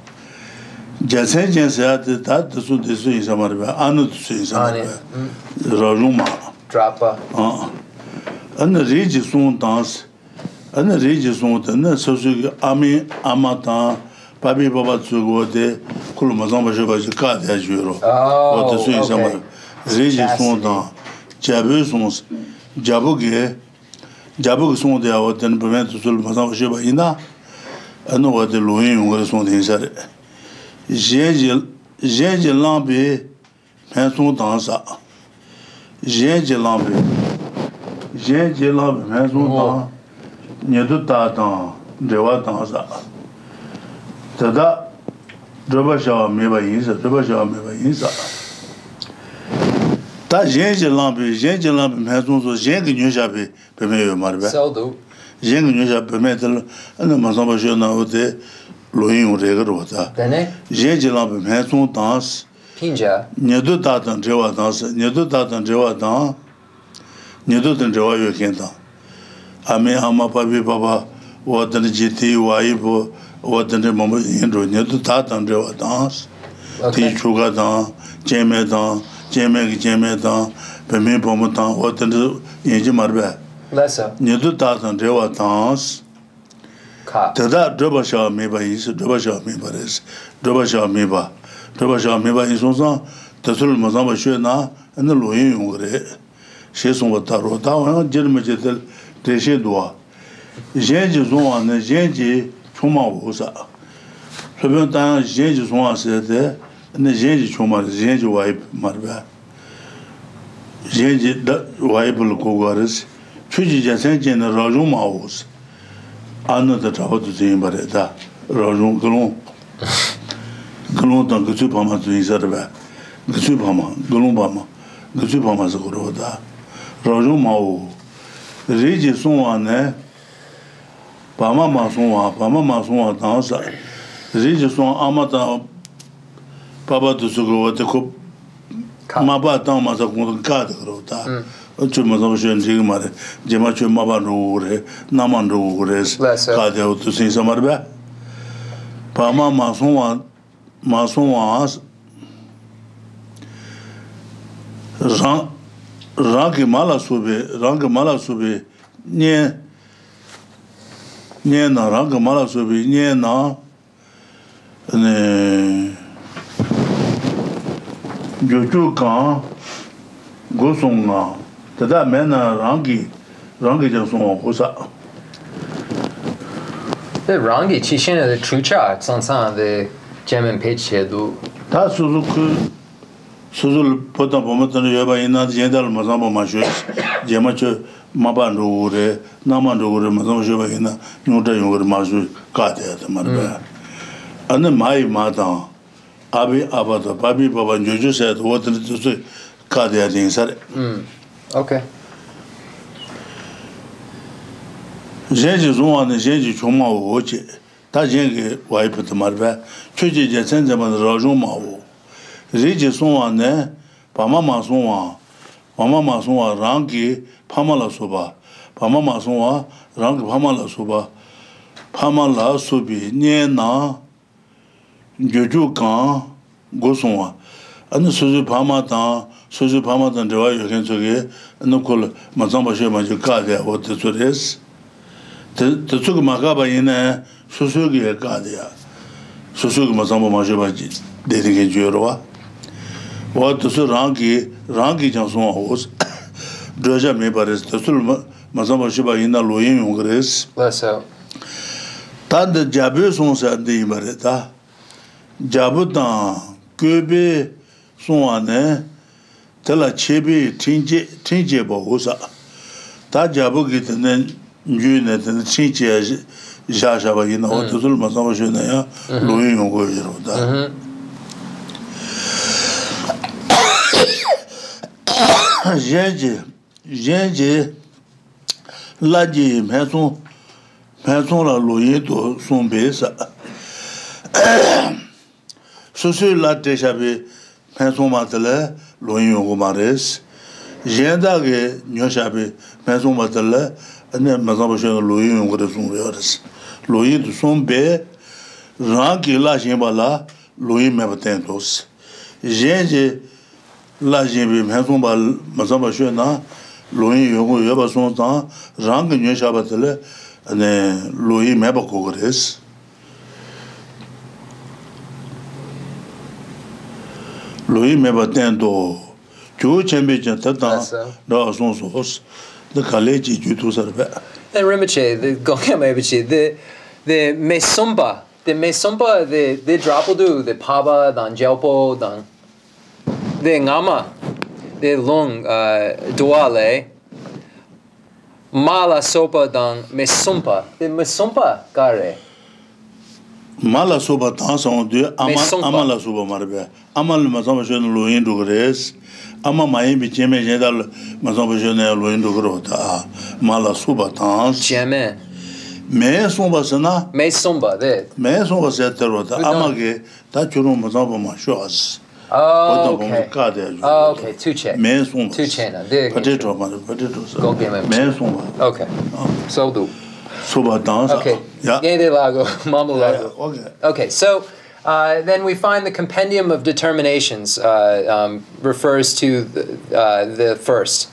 jetsen jens ya de da so de so isa marbe anu so isa marbe rojuma drapa an riji son dans an riji son de so ami amata Papi Baba Tsugo de Kulumazamba Juba Ka de Juro. What the Swiss Summer. Regi son dans Jabu sons Jabuge son de our ten prevent to Mazamba Juba Ina. I know what the Louis was on the inside. J'ai Lambe Penson dansa. J'ai Lambe Penson dans Nieduta dans Dewa dansa. Tada draba shawa meba yinsa Ta gente lambe mesmo so gente que já be primeiro marbe. Saldo. Gente que já primeiro ana mazamba jona ode loin regro ta. Bene? Gente lambe mesmo dans. Pinja. Nedo ta dan jewa dans, nedo ta dan jewa dan. Nedo dan jewa yo kenta. Ame ama papi baba o dan jiti waibo o dan mama indro nedo ta dan jewa dans. Ti chuga dan, jeme dan. Jeme dan, peme pomo dan, o dan yenji marbe. Lessa. Nedo ta dan jewa dans. Ka. Tada droba sha meba is, droba sha meba res. Droba sha meba. Droba sha meba in sonsan, tasul mazamba shwe na, ene loyin yungre. She songa taro, ta wana jirme jetel deshe doa. Jenji zonwa ne, jenji chuma wosa. Sobion tanya jenji zonwa se de, ene jenji chuma, jenji waib marbe. Jenji waib lukoga res. Chuji jasen jene rajung ma wosa. Anna da trawa tu zin bare da rajung galon dan gchu pama tu izarba gchu pama zgoro da rajung mao reji sonwa ne pama ma sonwa dan sa reji son amata papa tu sugo de ko ma ba dan ma sa ko ka de ro da Chuma Shen Mare, Jemachu Mabanure, Namandures, Kadia to see some other. Pama Mason was Ranki Mala Sube, near Ranka Mala Sube, near na Joju Kan Gosonga. Tada mena rangi jang song hosa. The rangi chishin the trucha sansan the German page here do. Ta suzu potan pomatan yoba ina jendal mazamba mashu jemacho maban rure naman rure mazamba yoba ina nuta yongre mashu kate ta marba. Ane mai mata abi abata babi baba jojo said what to say kate din sare. Okay. Jenji zonwa ne jenji choma wo che ta jengi wai put marba chuji je senze man rajong ma wo reji zonwa ne pama ma zonwa rangi pama la soba pama la sobi nye na joju kan go zonwa ane suzu pama dan dewa yoken soge ane kol mazamba she ma je ka de o te sores te tsuk makaba ine susu ge ka de ya susu ge mazamba ma je ba de de ge wa te su rangi jang so os doja me pares te su mazamba she ba ina loyin yongres Lessa. tad jabe son sa de imareta jabutan köbe sonane tela chebi tinje bosa ta jabu gitne njune tene tinje jaja ba ina o tuzul masama jona ya loyin go yero da jeje laji meson la loyin to son besa sosu la dejabe penson matele loyin go mares jenda ge nyoshabe penson matele ane mazamba shon loyin go de son yores loyin de son be rangi la jembala loyin me batentos jeje la jembe penson bal mazamba shon na loyin go yoba son tan rangi nyoshabatele ane loyin me ba ko res Louis me batendo tu chembe tata da son sos the college you to serve And Rinpoche, the Gokya Rinpoche, the mesumba, the drapodu, the paba, dan jelpo, dan the ngama, the long duale, mala sopa dan mesumpa, the mesumpa gare. Mala soba tanson de amala soba marbe. Amal mazama jeune loin do gres. Ama mai bi jeme jedal mazama jeune loin do grota. Mala soba tans. Jeme. Me somba sana. Me somba de. Me somba seterota. Amage ta churu mazama ma shoas. Oh, okay. Oh, okay. Tuche. Me somba. Tuchena. Potato mar potato. Go game. Me somba. Okay. So do. Okay. Yeah. Okay. So then we find the compendium of determinations refers to the first.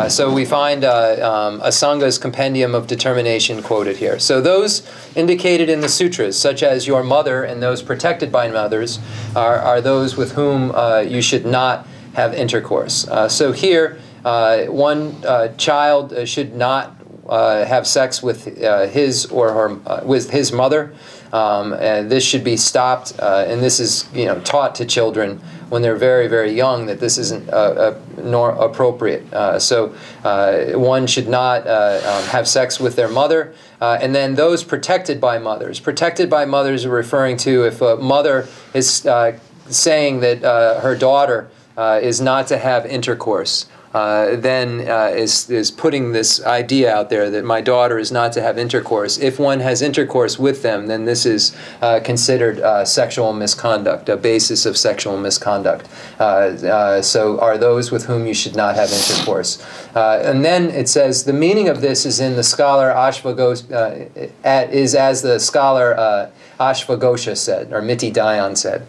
So we find Asanga's compendium of determination quoted here. So those indicated in the sutras, such as your mother and those protected by mothers, are those with whom you should not have intercourse. So here, one child should not have sex with his or her with his mother, and this should be stopped. And this is taught to children when they're very, very young that this isn't nor appropriate. So one should not have sex with their mother. And then those protected by mothers. Protected by mothers are referring to if a mother is saying that her daughter is not to have intercourse. Then is putting this idea out there that my daughter is not to have intercourse. If one has intercourse with them, then this is considered sexual misconduct, a basis of sexual misconduct. So are those with whom you should not have intercourse. And then it says the meaning of this is in the scholar Ashvagosha, is as the scholar Ashvagosha said, or Miti Dayan said.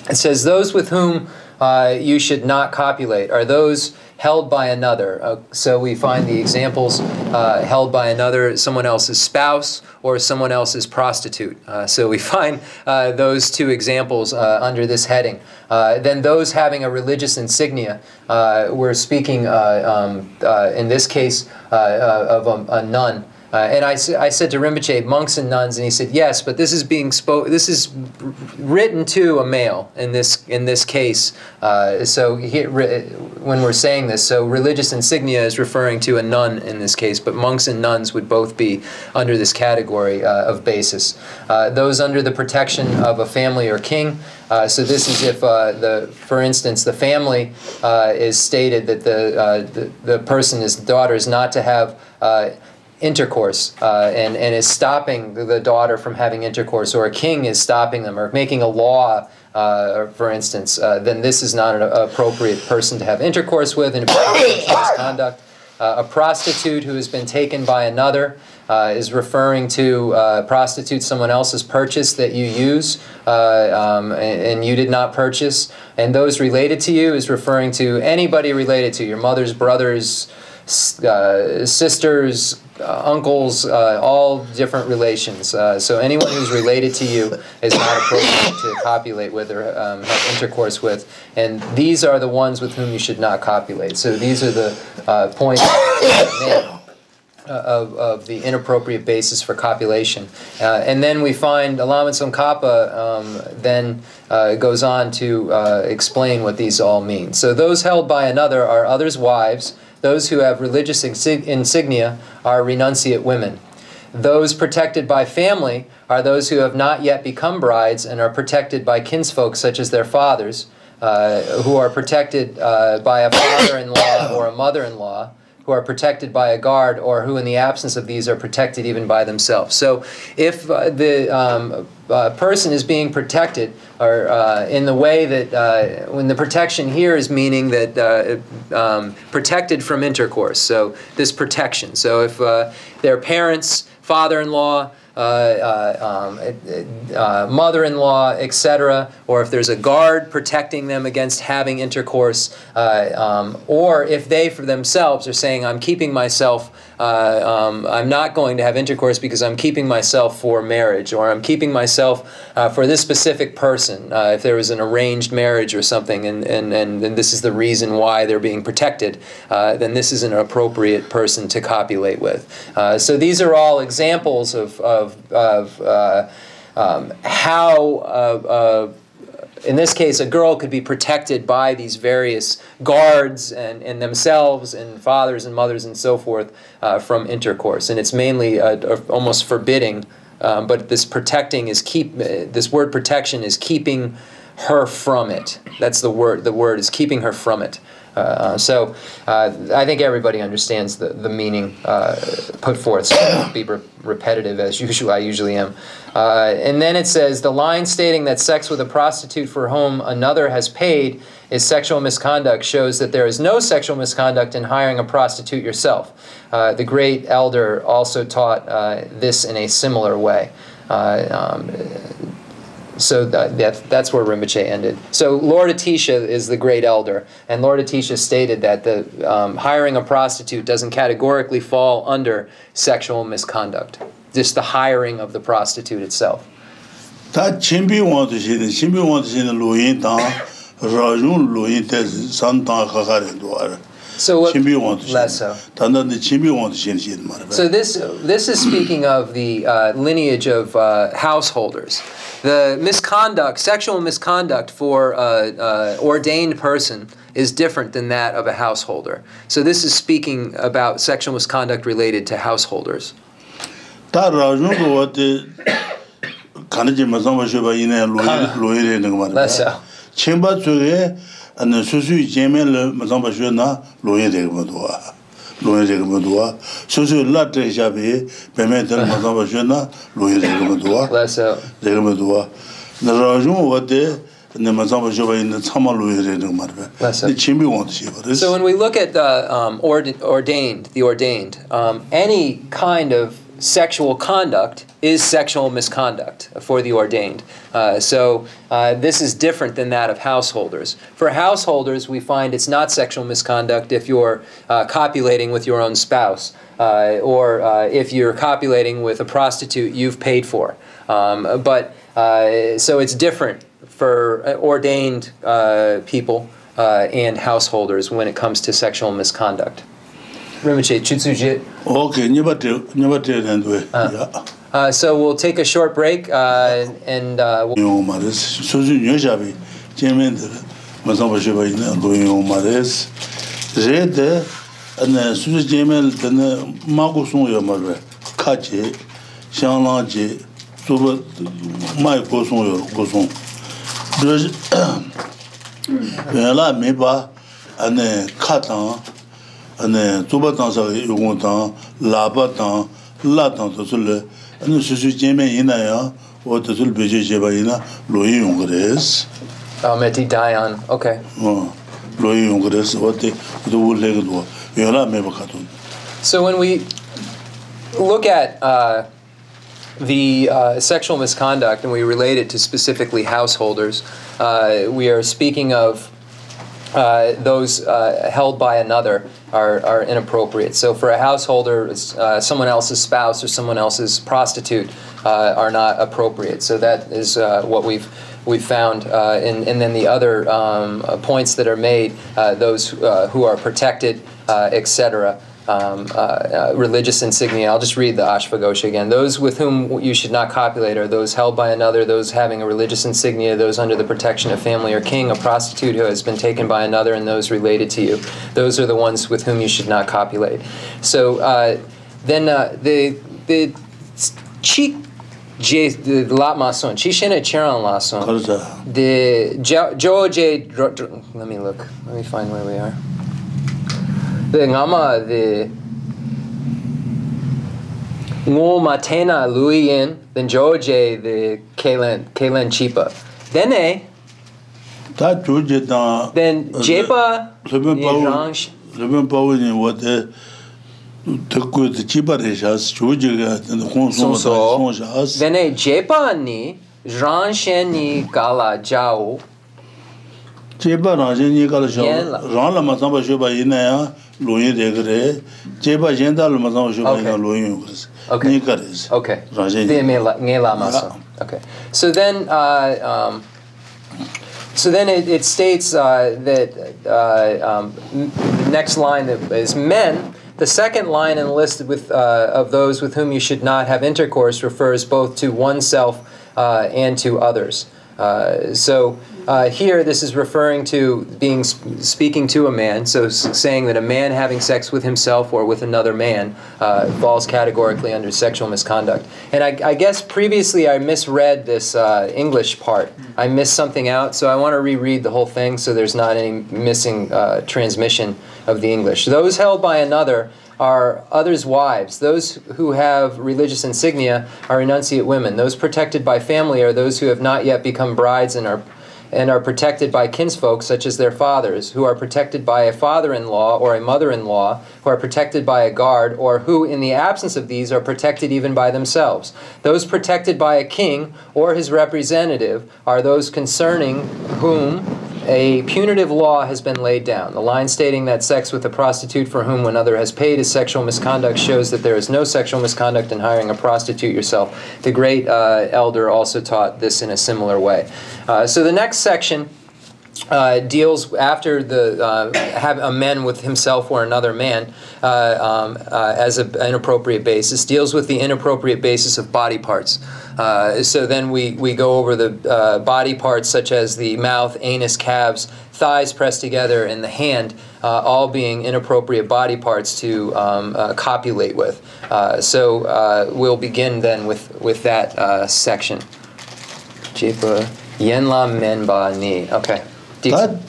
It says those with whom you should not copulate are those held by another. So we find the examples held by another, someone else's spouse or someone else's prostitute. So we find those two examples under this heading. Then those having a religious insignia, we're speaking in this case of a nun. And I said to Rinpoche, monks and nuns, and he said, yes, but this is being this is written to a male in this case. So when we're saying this, so religious insignia is referring to a nun in this case, but monks and nuns would both be under this category of basis. Those under the protection of a family or king. So this is if, for instance, the family is stated that the person, his daughter, is not to have intercourse and is stopping the daughter from having intercourse, or a king is stopping them, or making a law, for instance, then this is not an appropriate person to have intercourse with, and misconduct. A prostitute who has been taken by another is referring to prostitute, someone else's purchase that you use and you did not purchase. And those related to you is referring to anybody related to your mother's brothers, sisters, uncles, all different relations. So anyone who's related to you is not appropriate to copulate with or have intercourse with. And these are the ones with whom you should not copulate. So these are the points of the inappropriate basis for copulation. And then we find Lama Tsong-kha-pa then goes on to explain what these all mean. So those held by another are others' wives. Those who have religious insignia are renunciate women. Those protected by family are those who have not yet become brides and are protected by kinsfolk such as their fathers, who are protected by a father-in-law or a mother-in-law, who are protected by a guard, or who in the absence of these are protected even by themselves. So if the person is being protected, or in the way that, when the protection here is meaning that protected from intercourse, so this protection. So if their parents, father-in-law, mother-in-law, etc., or if there's a guard protecting them against having intercourse, or if they for themselves are saying, I'm keeping myself, I'm not going to have intercourse because I'm keeping myself for marriage, or I'm keeping myself for this specific person, if there was an arranged marriage or something, and this is the reason why they're being protected, then this is an appropriate person to copulate with. So these are all examples of how, in this case, a girl could be protected by these various guards and themselves and fathers and mothers and so forth from intercourse. And it's mainly almost forbidding but this protecting is this word protection is keeping her from it. That's the word. The word is keeping her from it. So I think everybody understands the meaning put forth. So I won't be repetitive as usual. I usually am. And then it says, the line stating that sex with a prostitute for whom another has paid is sexual misconduct shows that there is no sexual misconduct in hiring a prostitute yourself. The great elder also taught this in a similar way. So that's where Rinpoche ended. So Lord Atisha is the great elder, and Lord Atisha stated that the hiring a prostitute doesn't categorically fall under sexual misconduct, just the hiring of the prostitute itself. So less so. So this is speaking of the lineage of householders. The misconduct, sexual misconduct for an ordained person is different than that of a householder. So this is speaking about sexual misconduct related to householders. Less so. And the Susu Jamel Mazambashuna, Louis de Gamadua. Louis de Gamadua, Susu Latte Jabi, Bemetal Mazambashuna, Louis de Gamadua. Less so. De Gamadua. The Rajun what they and the Mazambashua in the Tama Louis de Gamadua. The Chimbi won't see what is. So when we look at the ordained, any kind of sexual conduct is sexual misconduct for the ordained. So this is different than that of householders. For householders, we find it's not sexual misconduct if you're copulating with your own spouse, or if you're copulating with a prostitute you've paid for. So it's different for ordained people and householders when it comes to sexual misconduct. Rinpoche, Chutsujit. Okay, so we'll take a short break and we'll... and Tubatan Yuguntan, Labatan, Latan to Sule, and the Susu Jeme Inaya, or the Sul Bejabaina, Louis Ungres. Meti Dayan, okay. Louis Ungres, what the wood legged war. Yola Mebakatun. So when we look at the sexual misconduct and we relate it to specifically householders, we are speaking of those held by another are inappropriate. So for a householder, someone else's spouse or someone else's prostitute are not appropriate. So that is what we've found. And then the other points that are made, those who are protected, etc., religious insignia. I'll just read the Ashvagosha again. Those with whom you should not copulate are those held by another, those having a religious insignia, those under the protection of family or king, a prostitute who has been taken by another, and those related to you. Those are the ones with whom you should not copulate. So then the Latmason, Chishene Cheran Lason, the Joje, let me look, let me find where we are. The ngama the ngo matena luien then joje the kalen chipa then then jepa leben pawin what the good chipa reshas joje and the khonso then jepa ni ran shen ni gala jao jepa ran shen ni gala jao ran la masamba shoba inaya okay. Okay. Okay. So then it states that next line is men. The second line in the list of those with whom you should not have intercourse refers both to oneself and to others. So Here, this is referring to speaking to a man, so saying that a man having sex with himself or with another man falls categorically under sexual misconduct. And I guess previously I misread this English part. I missed something out, so I want to reread the whole thing so there's not any missing transmission of the English. Those held by another are others' wives. Those who have religious insignia are renunciate women. Those protected by family are those who have not yet become brides and are protected by kinsfolk such as their fathers, who are protected by a father-in-law or a mother-in-law, who are protected by a guard, or who, in the absence of these, are protected even by themselves. Those protected by a king or his representative are those concerning whom a punitive law has been laid down. The line stating that sex with a prostitute for whom another has paid is sexual misconduct shows that there is no sexual misconduct in hiring a prostitute yourself. The great elder also taught this in a similar way. So the next section deals after have a man with himself or another man as an inappropriate basis, deals with the inappropriate basis of body parts. So then we go over the body parts such as the mouth, anus, calves, thighs pressed together, and the hand, all being inappropriate body parts to copulate with. So we'll begin then with that section. Jepa Yenla Menba Ni. Okay. That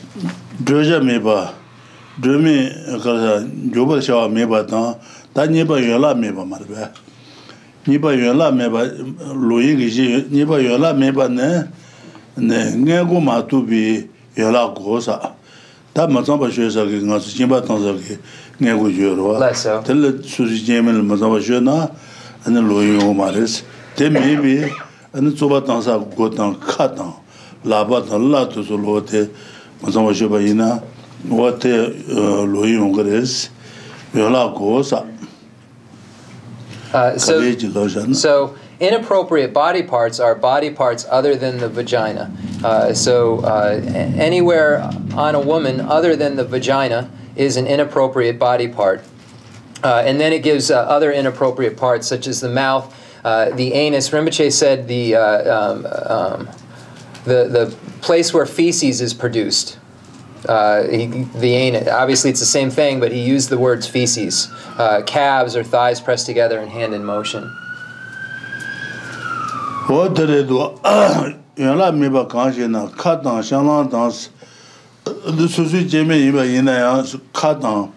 Droja Meba, Drumi Joba Shaw Meba, that Niba Yola Meba Marbe. Niba Yola Meba, Louis, Niba Yola Meba ne Nego Matubi Yola Gosa. That Mazamba shows a Jimba Tanzaki, Nego Juro. Tell it Suzy Jamel Mazamba Jona and the Louis Omaris. They may be and the Soba Tanza got on cut down. Labatan la to solote, Mazama Shabaina, what Louis Ungares, Yola Gosa. So inappropriate body parts are body parts other than the vagina. Anywhere on a woman other than the vagina is an inappropriate body part. And then it gives other inappropriate parts such as the mouth, the anus. Rinpoche said the place where feces is produced. The anus. Obviously, it's the same thing, but he used the words feces. Calves or thighs pressed together and hand in motion. What did it do? You let me back on cut down, Shannon dance. The Susie Jimmy in a cut down,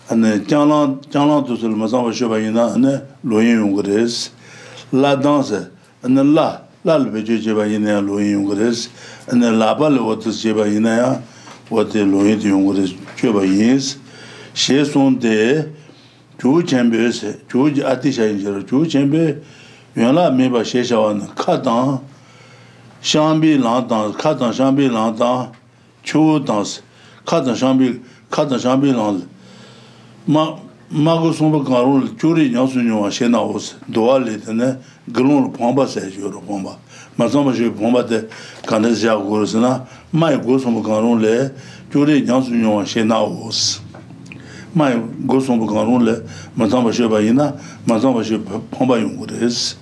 and the Jalan to the Mazama Shabaina and Louis Ungares, La Danse, and the La Bejuba Louis Ungares, and the La Bala what is Jebaina, what the Louis Ungares Juba is. She soon there, two chambers, George Atisha, two chamber, you let me by Shesha on cut down, Shambi Landan, cut down Shambi Landan, Chu dance, cut down Shambi Land. Mago Sumba Garul, Jury Yasunyo, Shenaos, Dualit, and Grun Pomba says Europomba. Mazama Pomba de Candesia Gurusana, my Gosum Garule, Jury Yasunyo, Shenaos. My Gosum Garule, Mazama Shabaina, Mazama Pomba Yunguris,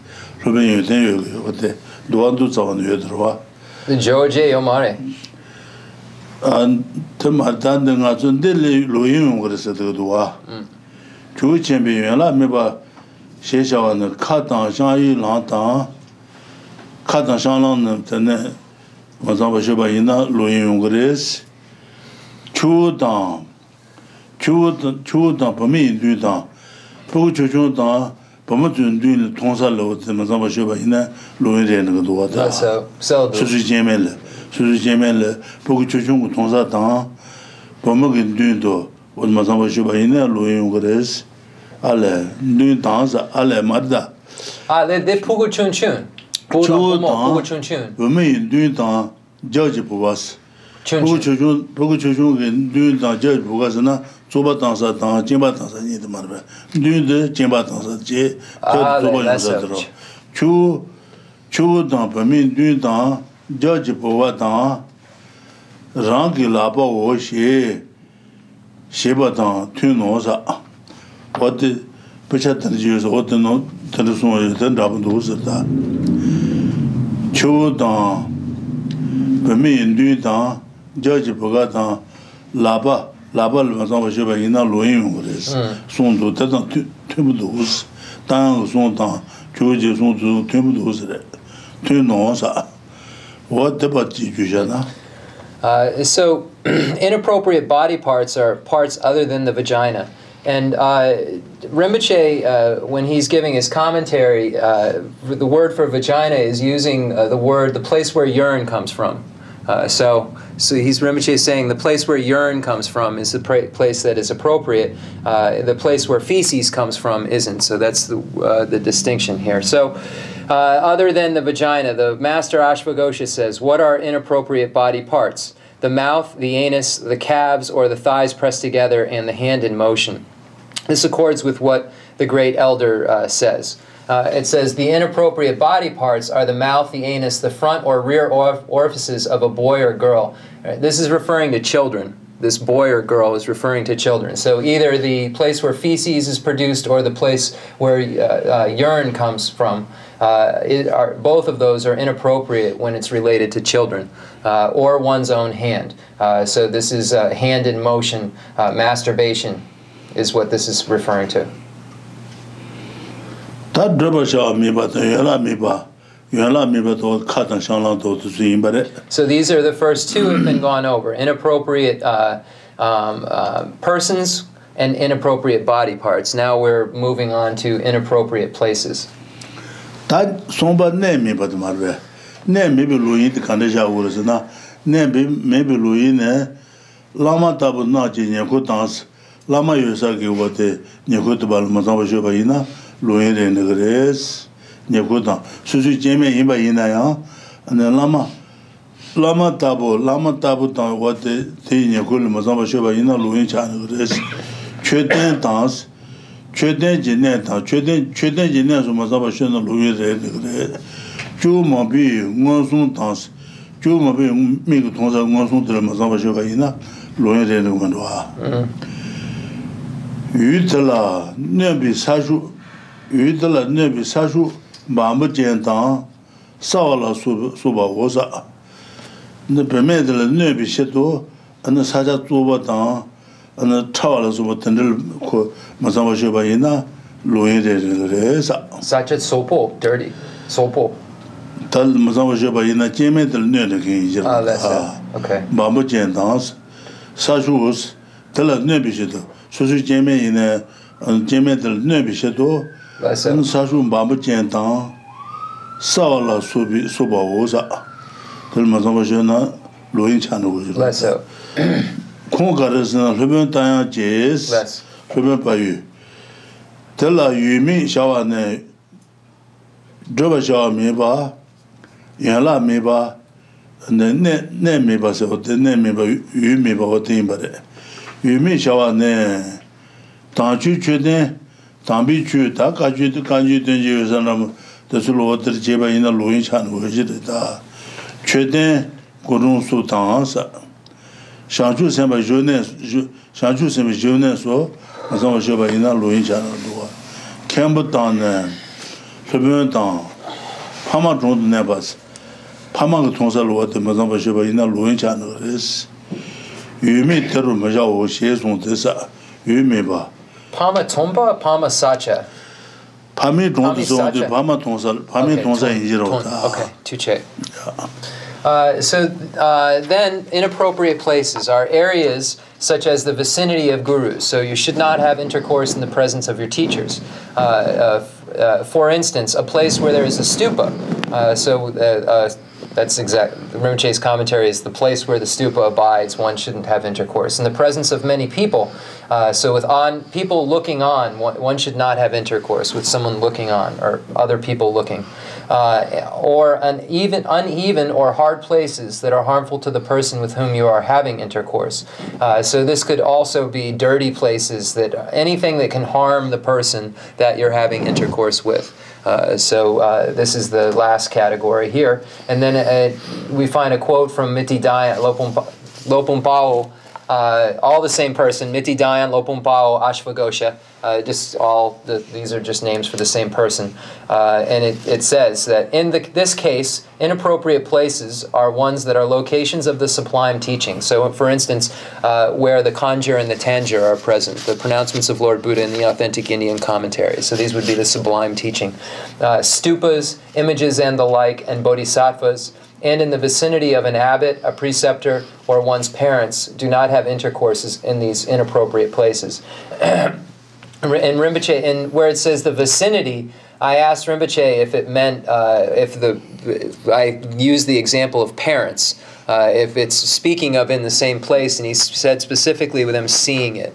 Ruben Yutin, Duandu on Yudrua. The George Omare. And Tomatanding as a daily Louis was at the Dua. Two champion, la meba, Shesha and the cut on Shai Lantan, cut on Shannon, Tene, Mazamba Shabaina, Louis Ungares, Chu down, for me, do down, Puchu down, Pomotun doing the Tonsa load, Mazamba Shabaina, Louis and the water. So, Suzy Jamel. Suzy Jamel, Pokuchung, Tonsa Tan, Pomogin Dundo, what Mazamba Shabaina, Louis Ungares, Ale, doing dance, Ale Marda. They Puguchun Chun. Puguchun Chun. Women doing dance, Judge Pugas. Pokuchung, doing dance, Judge Pugasana, Soba Tansa, Jimba Tansa, need the Marba. Doing the Jimba Tansa, J. Chu Tan, Pamin, doing dance. Judge Povatan Rangi Lapa O Shebatan Tunosa. What the Pachatan Jews ought to know Teleson then Rabandus. Chudan Bami in Dudan, Judge Bogatan, Laba, Mazaba Ina Loim, Sondu, Tibudus, Tang Sondan, George Sondu, Tibudus, Tunosa. What about Jujana? So, inappropriate body parts are parts other than the vagina. And Rinpoche, when he's giving his commentary, the word for vagina is using the place where urine comes from. So Rinpoche is saying the place where urine comes from is the place that is appropriate. The place where feces comes from isn't. So that's the distinction here. So other than the vagina, the Master Ashvaghosha says, what are inappropriate body parts? The mouth, the anus, the calves or the thighs pressed together, and the hand in motion. This accords with what the great elder says. It says, the inappropriate body parts are the mouth, the anus, the front or rear orifices of a boy or girl. This is referring to children. This boy or girl is referring to children. So either the place where feces is produced or the place where urine comes from, both of those are inappropriate when it's related to children or one's own hand. So this is hand in motion, masturbation is what this is referring to. So these are the first two have been gone over. Inappropriate persons and inappropriate body parts. Now we're moving on to inappropriate places. Lama Yosaki Wate, Nyakutabal Mazabashobaina, Luin and the Gres, Nyakutan, Susu Jeme Imba Inaya, and then Lama Tabu, what the Nyakul Mazabashobaina, Luin Chan Gres, Cheten Tans, Cheten Geneta, Cheten Genes Mazabashana, Luin and the Gres, Chu Mabi, Monsun Tans, Chu Mabi, Migutonza, Monsun to the Mazabashobaina, Luin and the Gandwa. Utala Nebi Saju, Bamba Gentan, Savala Suba Wosa, the Permedel Nebi Sheto, and the Saja Tubatan, and the Tawala Suba Tendel Mazabashobaina, Louis de Reza. Such as sopo, dirty, sopo. Tal Mazabashobaina, Jemedel Nerkin. Oh, that's it. Okay. Bamba Gentans, Sajus, Tell us Nebi Sheto. Susu Jeme in a Jeme del Nebisheto, and Sasum Bamba Gentan, Savala Suba Wosa, Till Mazabashana, Louis Chanu. Less so. Conquerors and Lubentine Jays, Lubenpayu. Tell her you mean Shawane, Drobashaw Meba, Yala Meba, and the name Meba, so the name Meba, you Meba, what thing but it. You mean Shawane, Tanchu Chuden, Tambi Chu, Takachu, the Kanju, the Sulu, the Jeba in the Louis Chan, Vegeta, Chuden, Gurun Sultans, Shanchu Samba Jones, Shanchu Samba Jones, so, as I was Sheba in the Louis Chan, Campbellton, Flubenton, Pamadron Nebas, Pamatonsa, what the Mazamba Sheba in the Louis Chan is. You may tell Majao, she is on this. You may ba. Pama Tomba, Pama Sacha. Pami don't so the Pama Tonsa in zero. Okay, to check. So then inappropriate places are areas such as the vicinity of gurus. So you should not have intercourse in the presence of your teachers. For instance, a place where there is a stupa. That's exactly, Rinpoche's commentary is the place where the stupa abides, one shouldn't have intercourse. In the presence of many people, so with people looking on, one should not have intercourse with someone looking on, or other people looking. Or uneven or hard places that are harmful to the person with whom you are having intercourse. So this could also be dirty places, anything that can harm the person that you're having intercourse with. This is the last category here. And then we find a quote from Miti Daya, Lopum Pao, all the same person, Miti Dayan, Lopumpao, Ashvagosha, these are just names for the same person. And it says that in this case, inappropriate places are ones that are locations of the sublime teaching. So, for instance, where the Kanjur and the Tanjur are present, the pronouncements of Lord Buddha in the authentic Indian commentaries. So these would be the sublime teaching. Stupas, images and the like, and bodhisattvas, and in the vicinity of an abbot, a preceptor, or one's parents, do not have intercourses in these inappropriate places. And Rinpoche, where it says the vicinity, I asked Rinpoche if it meant, I used the example of parents, if it's speaking of in the same place, and he said specifically with them seeing it.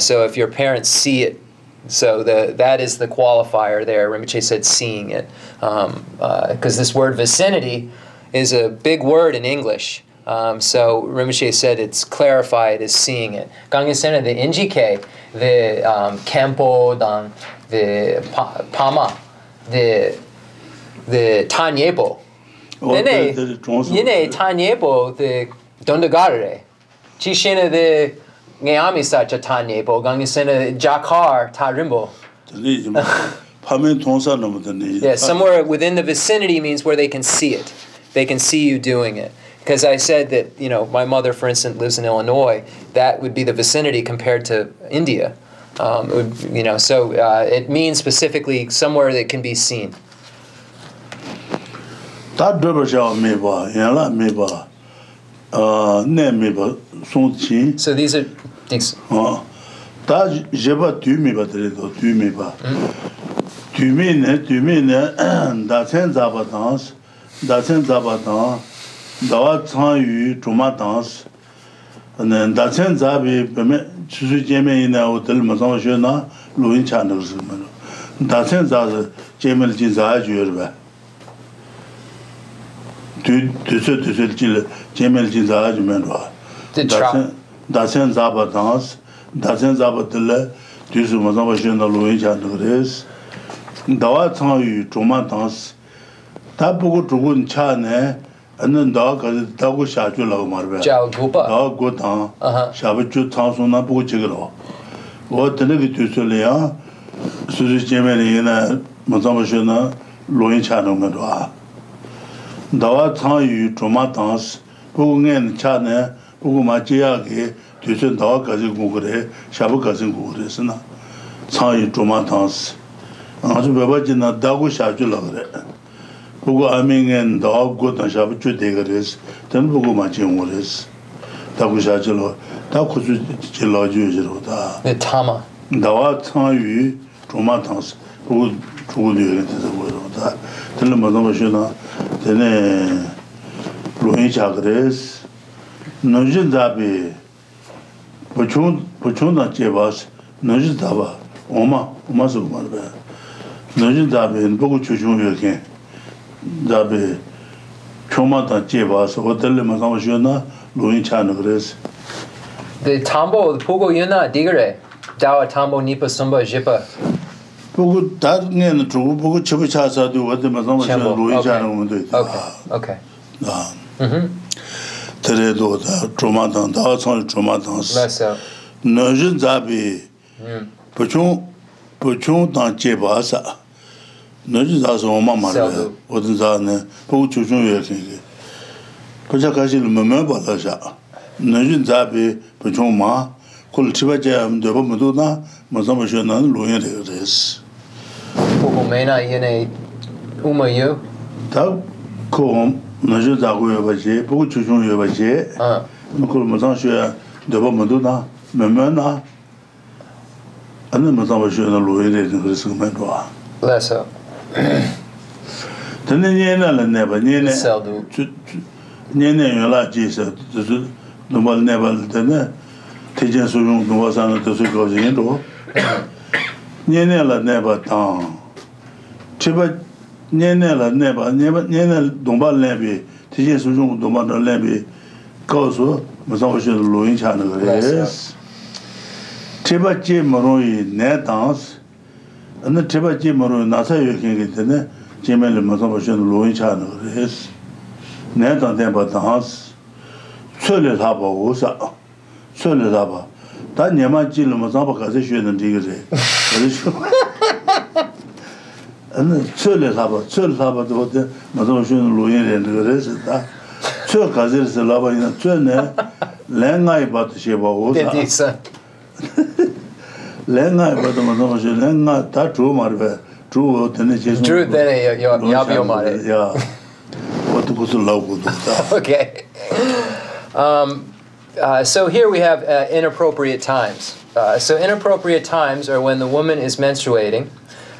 So if your parents see it, so that is the qualifier there. Rinpoche said seeing it. Because this word vicinity is a big word in English. So Rinpoche said it's clarified as seeing it. Gangesena the Injike, the Kempo, the Pama, the Tanyepo. Yine Tanyepo the Dondagare. Chishena the Ngayami Sacha Tanyepo, Gangesena Jakar Tarimbo. Yeah, somewhere within the vicinity means where they can see it. They can see you doing it. Because I said that, my mother, for instance, lives in Illinois. That would be the vicinity compared to India. It means specifically somewhere that can be seen. So these are... Dachen Zabatan, Dawa Tangyu, Truma dance, and then Dachen Zabi, Chusu Jeme in our hotel, Mazamashona, Luin channels. Dachen Zaz, Jemel Jinza Jurba. Jemel Jinza Jumenwa. Dachen Zabatans, Dachen Zabatilla, Dusu Mazamashona, Luin channels. Dawa Tangyu, Truma dance. Tabugu Tugun Chane, and then dog as Dagu Shaju Marbe. Jalgupa. Dog go down, Shabachu Tansuna Bugigro. What the negative Sulia, Suzy Jemelina, Mazamashana, Loin Chano Medwa. Dawa Tanyu, Tromatans, Bugun Chane, Bugumachiaki, Tusun dog as in Gugure, Shabukas in Guguresna. Tanyu Tromatans. And also Babajina Dagu Shaju Lagre. Bugu Aming and dog good and Shabuchu Degaris, then Bugu Machinguris, Tagushachilo, Takusu Chilaju, the Tama. Dawa Tanyu, Tromatans, who do into the world. Tell them Madamashina, then Luin Chagres, Nojin Dabi, Puchuna Chevas, Nojin Daba, Oma Sumarbe, Nojin Dabi, and Bugu Chuchun. Dabe Chomata Jevas, Hotel Mazamashuna, Luin Chanagres. The Tambo, the Pugo Yuna, Digare, Dawa Tambo Nipa Sumba Jipa. Pugu Dargan, True Pugu Chivichasa do what the Mazamashuna, Luin Chanagres. Okay. Teredo, Tromatan, Dawson Tromatans. Nojin Zabi, Puchun Dan Jevasa. Nojin Zaz Oma Marbe, Odinzane, Puchun Yakin. Puchakashi Mamabalaja. Nojin Zabi, Puchuma, Kultivajam, Deba Maduna, Mazamashana, Luin Res. Pumena Yene Umayu. Tag Kom, Nojin Zagu Yavaje, Puchun Yavaje, Nukul Mazamashia, Deba Maduna, Mamana, and then Mazamashana Luin Res. Less up. Then never, Nene, Jesus, no never, then Tijan Sujung was on the Sugo Indo. Nene never town. Chiba Nene never, Nene Domba Lemby, Tijan Sujung Domba Lemby, Koso, Mazamashana Luin Channel. Yes. Chiba Jim Maroi, net dance. And the Tibetan Buddhism, Nasa Yukin, Jimel Mazamashun Luin Channel is Netan Temper dance, Sulit Haba Usa, Lharampa. That Nyama Jil Mazamba Kazishan Digre. And Lharampa, Lharampa, the Mazamashun Luin and the rest of that. Kazis Lava in a Chene, Lengai Batisheba. Lengai Batamashan, Lenga, Tatu Marve, Drew, Tenesis. Drew, then Yabio Mare. Yeah. What was a love? Okay. So here we have inappropriate times. So inappropriate times are when the woman is menstruating,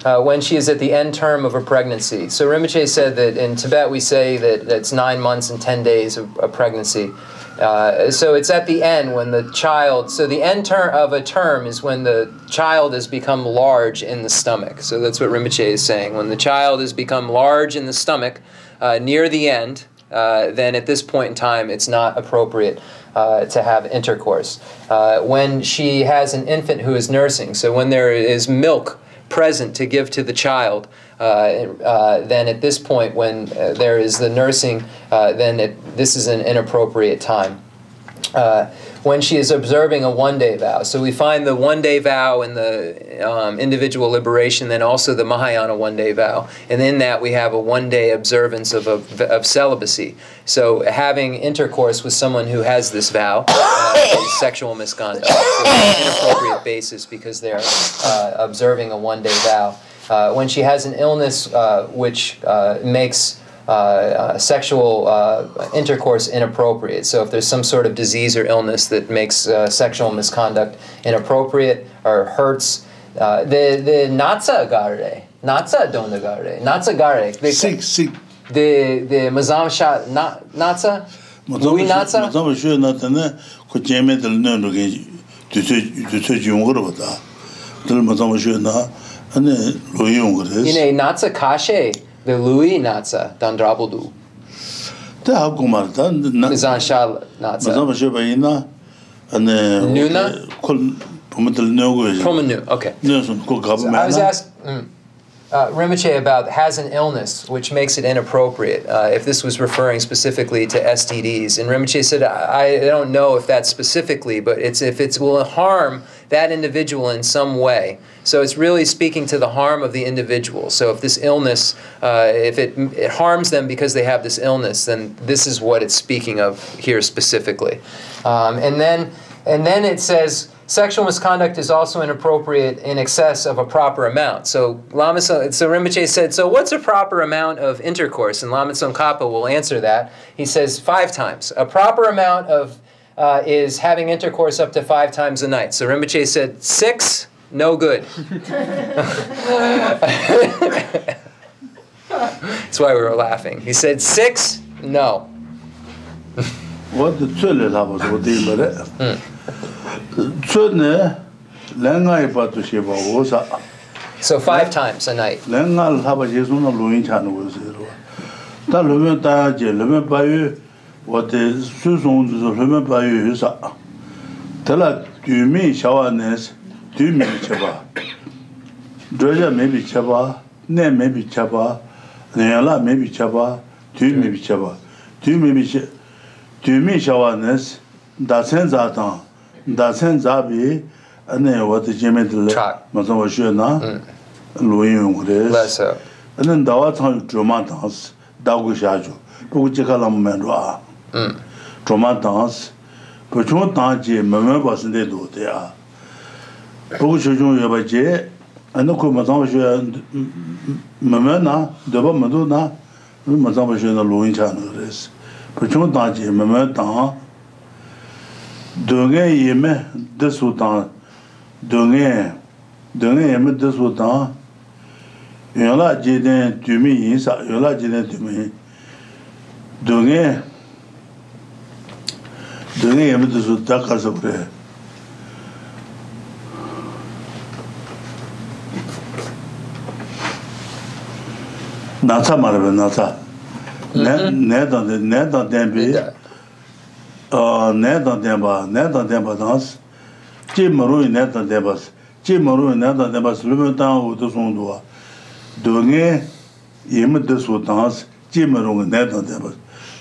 when she is at the end term of a pregnancy. So Rinpoche said that in Tibet we say that it's 9 months and 10 days of pregnancy. So it's at the end when the child, so the end term of a term is when the child has become large in the stomach. So that's what Rinpoche is saying. When the child has become large in the stomach near the end, then at this point in time it's not appropriate to have intercourse. When she has an infant who is nursing, so when there is milk present to give to the child, then at this point when there is the nursing, then this is an inappropriate time. When she is observing a one-day vow. So we find the one-day vow in the individual liberation, then also the Mahayana one-day vow. And in that we have a one-day observance of celibacy. So having intercourse with someone who has this vow is sexual misconduct. So it's an inappropriate basis because they're observing a one-day vow. When she has an illness which makes sexual intercourse inappropriate. So if there's some sort of disease or illness that makes sexual misconduct inappropriate or hurts, the natsa garre, natsa donda garre, natsa garre. Sick. The mazamsha natsa, Louis natsa. Mazamsha natane ko jeme del no ge tu jungro bata. Del mazamsha na ane Louis jungro. Ine natsa kashe. The Louis Natsa, Dandrabuldu. The Hagumarta, Mizansha Natsa. Mazamashina, and Nuna? Promenu, okay. So I was asking Rinpoche about has an illness which makes it inappropriate, if this was referring specifically to STDs. And Rinpoche said, I don't know if that's specifically, but if it will harm that individual in some way. So it's really speaking to the harm of the individual. So if this illness, if it harms them because they have this illness, then this is what it's speaking of here specifically. And then it says, sexual misconduct is also inappropriate in excess of a proper amount. So Rinpoche said, so what's a proper amount of intercourse? And Lama Tsong-kha-pa will answer that. He says 5 times. A proper amount of is having intercourse up to 5 times a night. So Rinpoche said 6, no good. That's why we were laughing. He said 6, no. What the Lharampa was doing, so 5 times a night. What is Susan Lumen Tell us, do you mean showerness? Do you mean Chaba? Dredger may be Chaba, name may be Chaba, Neala may be Chaba, do you may be Chaba? Do you mean showerness? That sends out on. That sends Abi, and then what the Jimmy Mazamashuna, Louis, and then the Watan Drama dance, Dagushaju, Puchikalam Mandra. Drama dance, but you won't dance, Mamma wasn't they do there. Puchu Yabaje, and the Kumazamashu Mamma, the Maduna, Mazamashuna Louis Channels. But you won't dance, Mamma. Dunga yeme desudan dunga yeme desudan yola jeden tumi insa yola jeden tumi dunga yeme desudan kasabre natsa marbe natsa ne dan dembi Nedan Demba dance, Jim Maru in Nedan Debas, Jim Maru in Nedan Debas, Lumentan with the Sondua. Doing a Yemid this would dance, Jim Maru in Nedan Debas,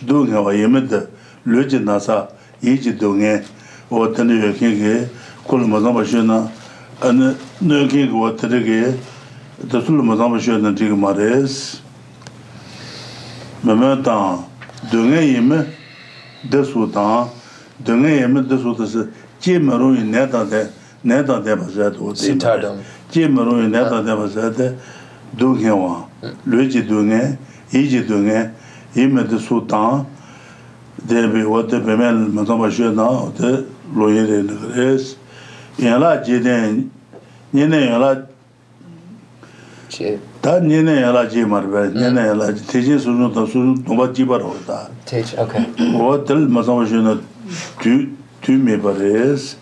doing our Yemid the Legend Nasa, each doing a or Tenu King, Kulmazamashuna, and no king or Terege, the Sulmazamashun and Tigmares. Momentan, Dungayim, Desutan, Dungayim, Desutas, Jimaru in Neta Debazet, or Jimaru in Neta Debazet, Dungawa, Luigi Dunga, Iji Dunga, Him the Sultan, there be what the Bemen Mazamashuna, the Loyer in the Grace, Yala Jiden, Yene that Nina Yala Jimar, Nina Yala, teaching Sunu, Nova Jibarota. Teach, okay. What tell Mazamashuna two Mebares,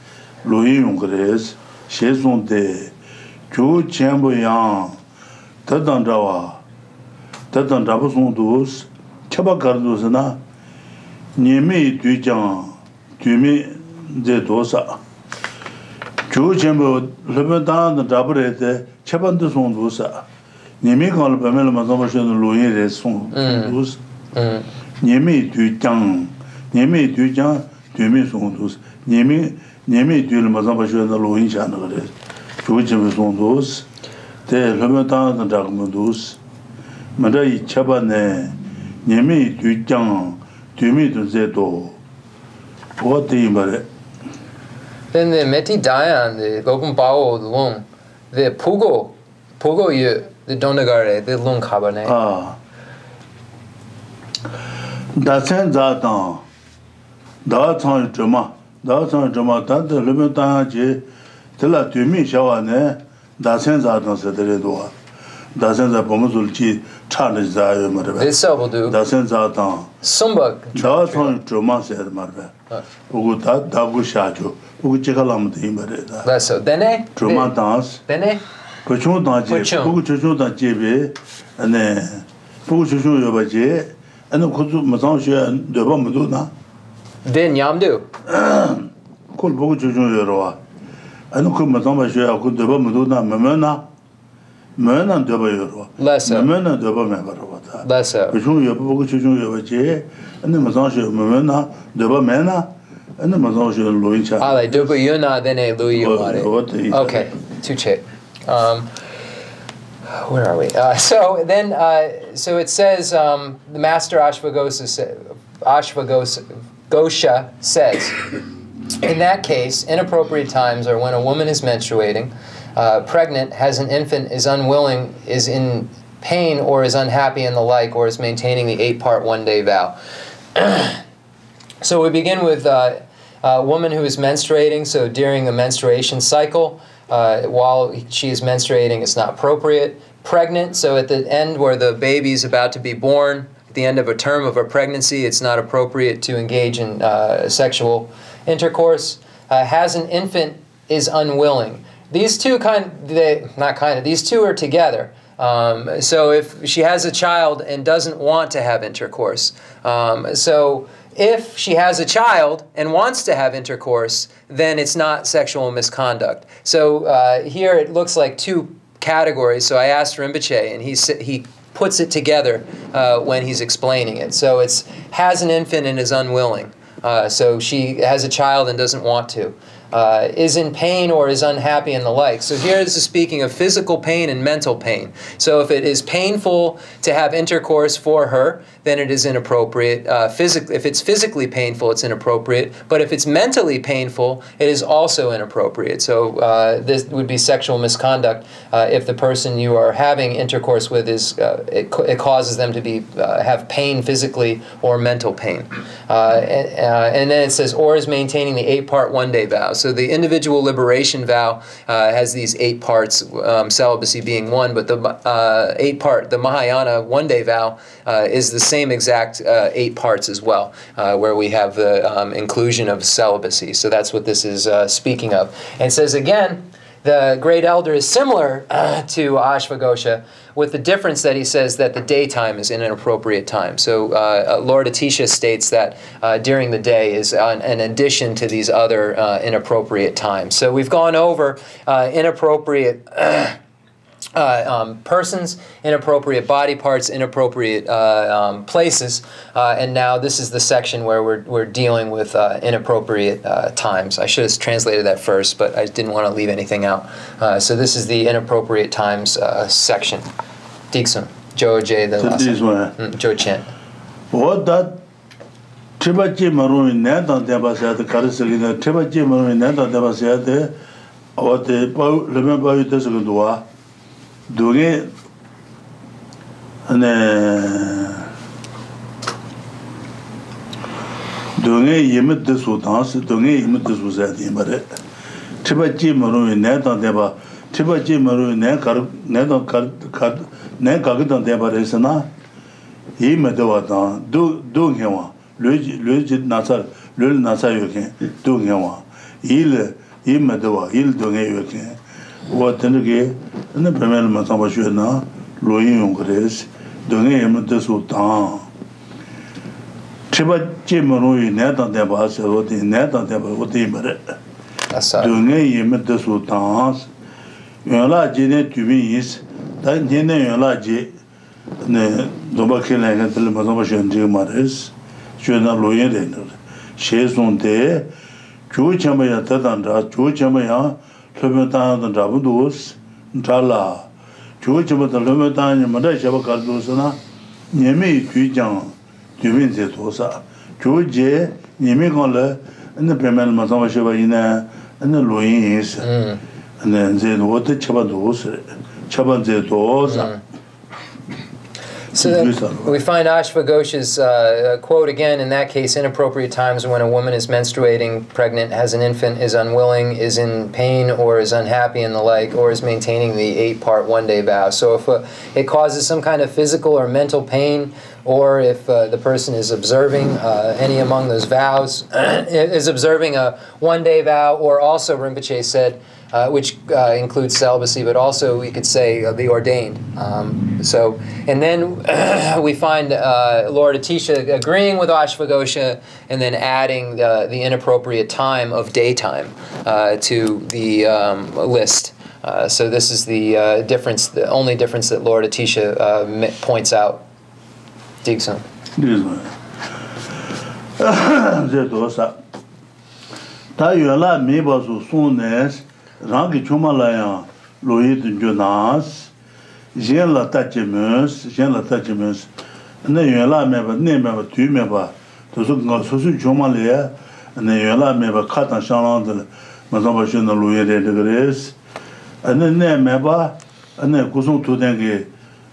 Louis Ungres, Cheson de Chu Chenmo Yang, Tatandrawa, Tatandrabasundus, Chabakardusana, Nimi Dujan, Dumi de Dosa. Chu Chenmo, Lebantan, the Dabrete, Chabandusundusa. Nimi called Pamela Mazamashun Louis Resundus. Nimi Dujan, Dumi Sundus. Nimi Dul Mazamashun Louis Chanagres. Chu Chenmo Sundus. The Lebantan, the Dagmundus. Madai Chabane, Nimi Dujan, Dumi Zeto. What the Imbare? Then the Meti Dayan, the Gopum Bao, the Lung, the Pugo Yu, the Donagare, the Lung Cabane. Dasen Zatan, Datan Jama, that the Lebantan, Tella Dumi Shawane, Dasen Zatan said the Redua. Dasen Zapomuzulchi, Charles Zayamare. This will do. Dasen Zatan. Sumbak. Datan Jama said Marve. Uguta, Dagu Shajo. Uguchikalam the Imbare. That's so. Dene? Juma dance. Dene? Puchun dance. Puchun dance, and then Puchun Yobaje, and the Kuzu Mazanshia and the Bamaduna. Then Yamdu. Called Puchun Yoroa. And the Kumazamashia could the Bamaduna, Mamena. Mena Deba Yoro. Less. Mamena Deba Member. Less. Puchun Yobaje, and the Mazanshia Mamena, Deba Mena. And the Mazanshia Louis. Ah, like Duba Yuna, then a Louis Yumare. Okay, Tuche. Where are we? So then, so it says, the Master Ashvagosha says, in that case, inappropriate times are when a woman is menstruating, pregnant, has an infant, is unwilling, is in pain, or is unhappy and the like, or is maintaining the 8-part one-day vow. So we begin with a woman who is menstruating, so during the menstruation cycle, while she is menstruating, it's not appropriate. Pregnant, so at the end where the baby is about to be born, at the end of a term of a pregnancy, it's not appropriate to engage in sexual intercourse. Has an infant, is unwilling. These two these two are together. So if she has a child and doesn't want to have intercourse, so if she has a child and wants to have intercourse, then it's not sexual misconduct. So here it looks like two categories. So I asked Rinpoche, and he puts it together when he's explaining it. So it's has an infant and is unwilling. So she has a child and doesn't want to. Is in pain or is unhappy and the like. So here this is speaking of physical pain and mental pain. So if it is painful to have intercourse for her, then it is inappropriate. If it's physically painful, it's inappropriate. But if it's mentally painful, it is also inappropriate. So this would be sexual misconduct if the person you are having intercourse with is it causes them to be have pain physically or mental pain. And then it says, or is maintaining the 8-part one-day vow. So the individual liberation vow has these 8 parts, celibacy being one, but the 8-part, the Mahayana one-day vow is the same exact 8 parts as well, where we have the inclusion of celibacy. So that's what this is speaking of. And it says again, the great elder is similar to Ashvagosha, with the difference that he says that the daytime is in an appropriate time. So Lord Atisha states that during the day is an addition to these other inappropriate times. So we've gone over inappropriate persons, inappropriate body parts, inappropriate places, and now this is the section where we're dealing with inappropriate times. I should have translated that first, but I didn't want to leave anything out. So this is the inappropriate times section. Diksun, Joe J. the last Joe Chen. What that Tibetan Maru in Natan Debasia, the Karasalina, Tibetan Maru in Natan Debasia, or the remember you this good doing it and doing a yimit this would dance, doing a yimit this was at him, but Tibetan Maru in Natan Deba, Tibetan Maru in Nakagitan Deba Resana, he met the water, doing him, Luigi Nasar, Lul Nasa Yokin, doing him, he met the water, he'll do a what then again, and the Premier Masabashuna, Louis Grace, doing him the Sultan. Chiba Chimaru, Natan Debas, or the Natan Deba, what he met. Doing him the Sultans. Yola Jene to me is that Jene Yola J. Nobaki like the Masabashan Jimaris, Shuna Louis Renner. She is on there, Chu Chamaya Tatandra, Chu Chamaya. Lumetan and Rabudus, Tala, Chuchima the Lumetan and Madashava Cardusana, Yemi Tujang, Juvin Zetosa, Chuje, Yemi Gola, and the Premier Masavashava ina, and the Louis, and then said what the Chabadus, Chabadetosa. So then we find Ashvagosha's quote again, in that case, inappropriate times when a woman is menstruating, pregnant, has an infant, is unwilling, is in pain, or is unhappy and the like, or is maintaining the 8-part one-day vow. So if it causes some kind of physical or mental pain, or if the person is observing any among those vows, is observing a one-day vow, or also Rinpoche said, which includes celibacy, but also we could say the ordained. And then we find Lord Atisha agreeing with Ashvagosha and then adding the inappropriate time of daytime to the list. So this is the difference, the only difference that Lord Atisha points out. Digson. Rangi Chumalaya, Louis Jonas, Jean la Tachimus, and then you allow me, but name of 2 member to Susu Chumalaya, and then you allow me, but cut and Shalan, Mazabashina Louis de Grace, and then name member, and then Kusum to Dengi,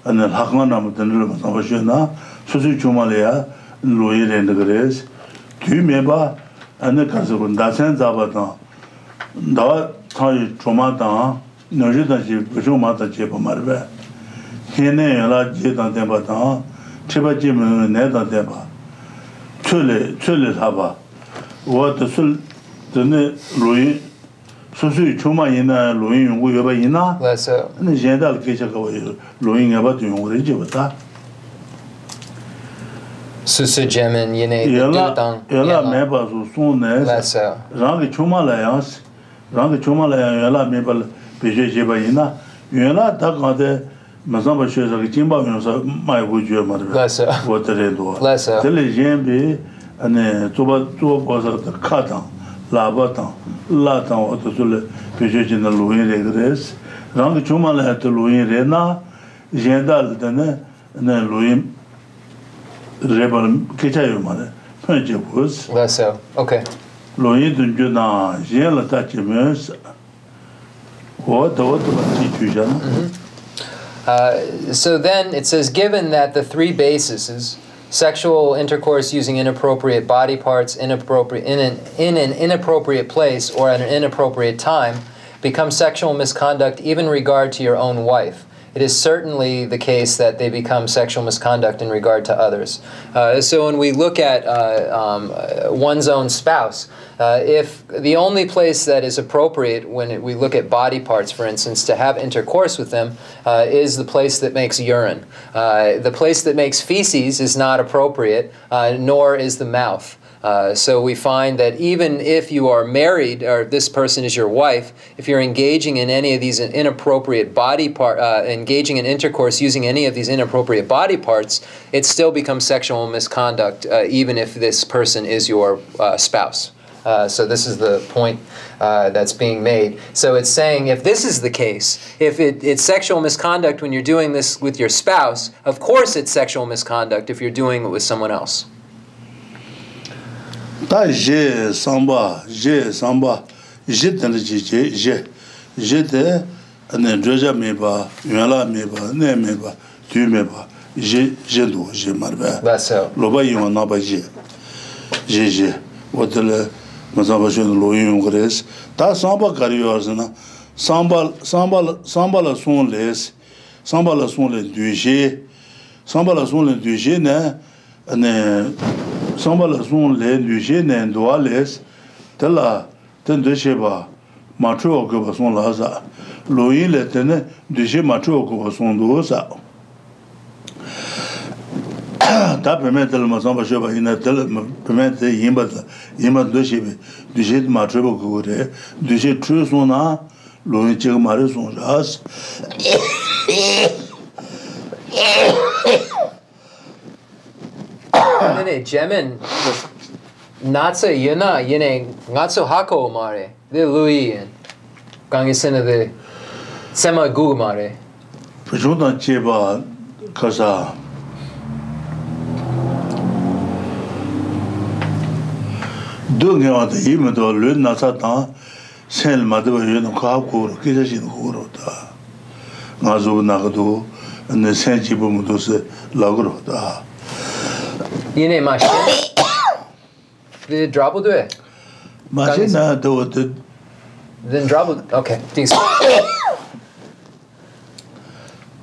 and then Hakanam, the Mazabashina, Susu Chumalaya, Louis de Grace, 2 member, and the Kasabun, Dasen Zabatan. Thai Tromata, Nojitachi, Pujumata Chepamarbe, Hene, La Jeta Debata, Chibajim, Neta Deba, Chule Haba, what the Sul, the Louis, Susu Chuma Ina, Louis, Uyaba Ina, and the Jendal Kishaka, Louis about you, Rijibata. Susu Jemin, Yene, Yella Meba, soon as Rangi Chuma Layans. Rangi Chumala Yala Mabel Pijeba Ina, Yuna Takade, Mazamba Shazaki Jimba, my Wuju Mother, what the red door. Telegembi and Tuba was at the Katan, La Batan, Latan, or the Sule Pijin the Louis Regres, Rangi Chumala had to Louis Rena, Jendal, and then Louis Rebel Kichayu Mother, Punjabus. Okay. Louis Dunjuna, Jean la Tachimus, what so then it says, given that the 3 bases, sexual intercourse using inappropriate body parts, in an inappropriate place or at an inappropriate time, become sexual misconduct even in regard to your own wife, it is certainly the case that they become sexual misconduct in regard to others. So when we look at one's own spouse, if the only place that is appropriate when we look at body parts, for instance, to have intercourse with them is the place that makes urine. The place that makes feces is not appropriate, nor is the mouth. So we find that even if you are married, or this person is your wife, if you're engaging in any of these inappropriate engaging in intercourse using any of these inappropriate body parts, it still becomes sexual misconduct, even if this person is your spouse. So this is the point that's being made. So it's saying if this is the case, if it's sexual misconduct when you're doing this with your spouse, of course it's sexual misconduct if you're doing it with someone else. Ta je samba je de ane droja meba yala meba ne meba tu meba je do je marba That's so. Loba yon na ba je wotele mazaba je lo yon gres ta samba kariyozna samba la son les du je ne ane samba la son les du je ne doit les tela ten de sheba matro ko son la za lo yin le ten de je matro ko son do sa ta permettre le mazamba sheba ina tel permettre yimba de shebe de je matro ko de je tru son na lo yin che mare son jas Ne Jemen Natsa yena yene ngatso hako mare de lui gangisena de sema gu mare Pujundan cheba kaza dunga wa de yima do lun na sa ta sel ma de yeno ka ko ro ki shin ko ro da nga zo na do ne sen chi bu mu do se la ro da yene ma the drabble do it Machina do the then drabble okay thanks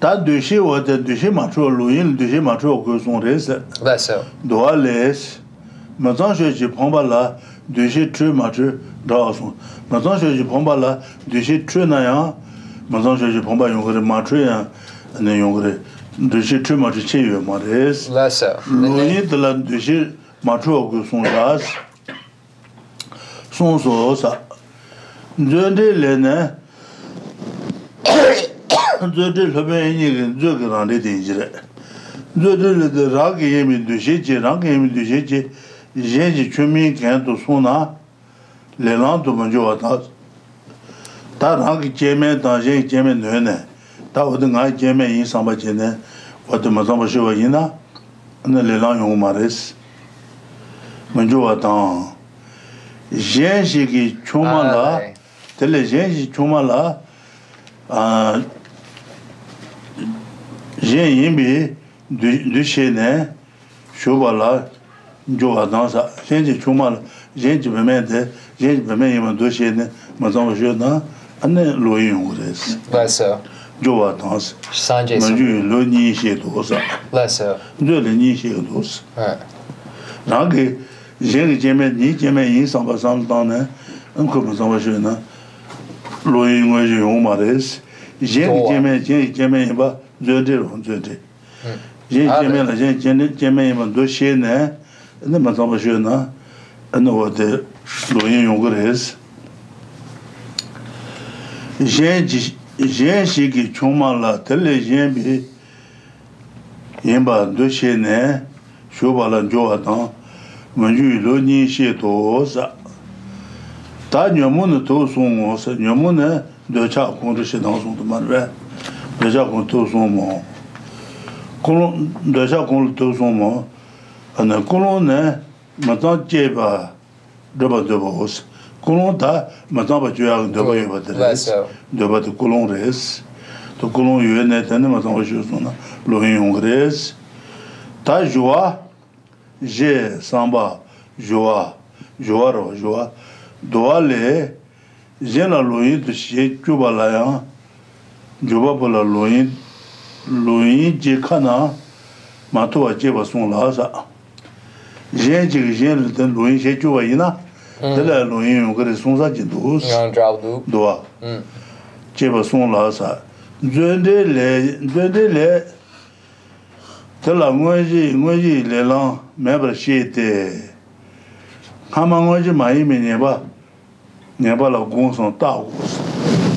ta de chez wa de chez ma tro luin de chez ma tro ko son res that's so doit les maintenant je prends pas là de chez tu ma tro dans son maintenant je prends pas là de chez tu na ya maintenant je prends pas yon ma tro ne yon de chez tu ma tro che yo ma res that's so luin de la de chez ma tro ko son ras son so sa je de le ne de le ben ni de grand de dire de rag yemi de je rag yemi de je chumi kan to sona le lan to manjo ta rag jeme da je jeme ne ta wo de nga jeme yin samba je ne wo de ma samba shwa yina ne le lan yo mares manjo ta je ki chuma la tele je chuma la j'ai yimbi du chene shobala joa dansa j'ai chuma j'ai bemende j'ai bemende du chene mazan jona ane loyin ures lessa joa dansa sanje maju lo ni che dosa lessa de le ni che dosa range j'ai jeme yin samba sam dan un ko mazan jona loyin wa je umares j'ai jeme ba je de j'ai jamais la jamais do chez ne ma tombe jeune no de loyin yongres j'ai qui choma la tele j'ai bi yemba do chez ne shoba la jo atan manju lo ni chez to sa ta nyomun to son sa nyomun de cha kon de chez dans son de marve déjà qu'on tout son mot déjà qu'on tout son mot on a colonne maintenant tu vas de boss colonne ta maintenant va tu as de bas de colonne res to colonne eu net maintenant je son l'orient grèce ta joie j'ai samba joie doit les j'ai la loyer de chez Kubalayan joba bola loyin je kana mato wa je ba son la sa je le den loyin je jo wa ina de la loyin o gre son sa je dos do je ba son la sa je de le de la moi ji le lan me ba che te 하망어지 많이 메네바 네발라 공성 따고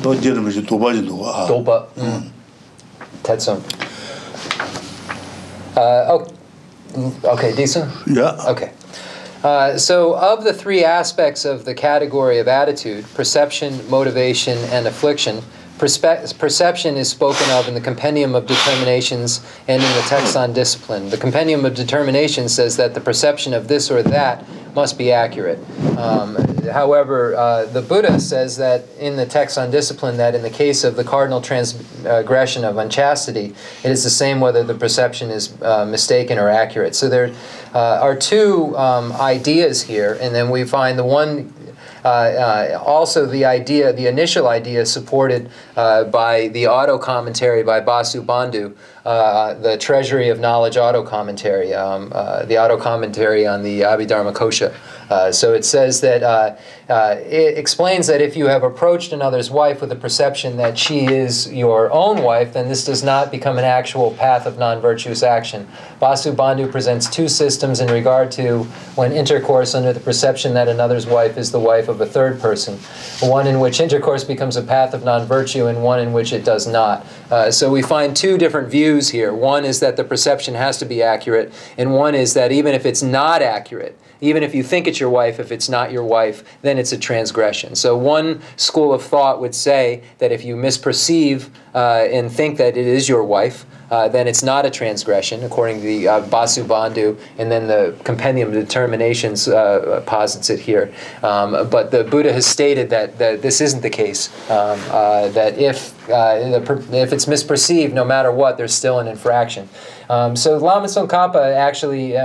또 지르면서 도바지도 와. 도바. Tetsum. Okay, decent? Yeah. Okay. So of the three aspects of the category of attitude, perception, motivation, and affliction, perception is spoken of in the Compendium of Determinations and in the text on discipline. The Compendium of Determinations says that the perception of this or that must be accurate. However, the Buddha says that in the text on discipline that in the case of the cardinal transgression of unchastity, it is the same whether the perception is mistaken or accurate. So there are two ideas here, and then we find the one also the idea, the initial idea supported by the auto commentary by Basu Bandhu, the Treasury of Knowledge auto commentary, the auto commentary on the Abhidharma Kosha. So it says that it explains that if you have approached another's wife with the perception that she is your own wife, then this does not become an actual path of non-virtuous action. Basu Bandhu presents two systems in regard to when intercourse under the perception that another's wife is the wife of a third person, one in which intercourse becomes a path of non-virtue and one in which it does not. So we find two different views here. One is that the perception has to be accurate, and one is that even if it's not accurate, even if you think it's your wife, if it's not your wife, then it's a transgression. So one school of thought would say that if you misperceive and think that it is your wife, then it's not a transgression, according to the Basu Bandhu, and then the Compendium of Determinations posits it here. But the Buddha has stated that this isn't the case, that if it's misperceived, no matter what, there's still an infraction. So Lama Tsong-kha-pa actually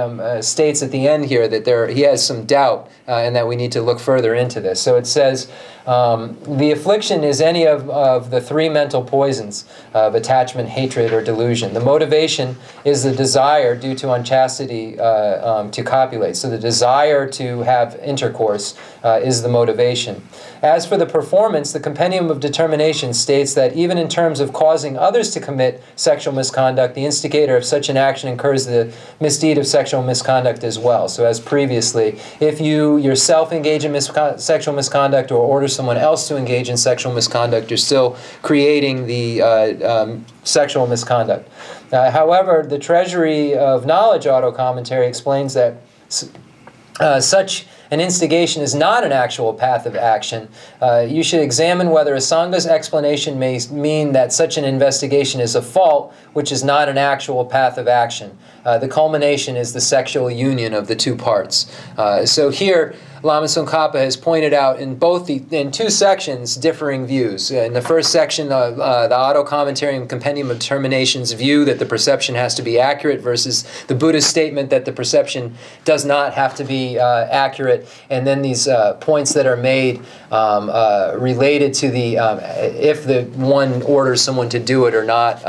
states at the end here that he has some doubt and that we need to look further into this. So it says, the affliction is any of the three mental poisons of attachment, hatred, or delusion. The motivation is the desire due to unchastity to copulate. So the desire to have intercourse is the motivation. As for the performance, the Compendium of Determination states that even in terms of causing others to commit sexual misconduct, the instigator of such an action incurs the misdeed of sexual misconduct as well. So as previously, if you yourself engage in sexual misconduct or order someone else to engage in sexual misconduct, you're still creating the sexual misconduct. However, the Treasury of Knowledge auto commentary explains that such an instigation is not an actual path of action. You should examine whether a Sangha's explanation may mean that such an investigation is a fault, which is not an actual path of action. The culmination is the sexual union of the two parts. So here, Lama Tsong-kha-pa has pointed out in two sections differing views. In the first section, the auto commentary and Compendium of Determinations view that the perception has to be accurate versus the Buddhist statement that the perception does not have to be accurate. And then these points that are made related to the if the one orders someone to do it or not,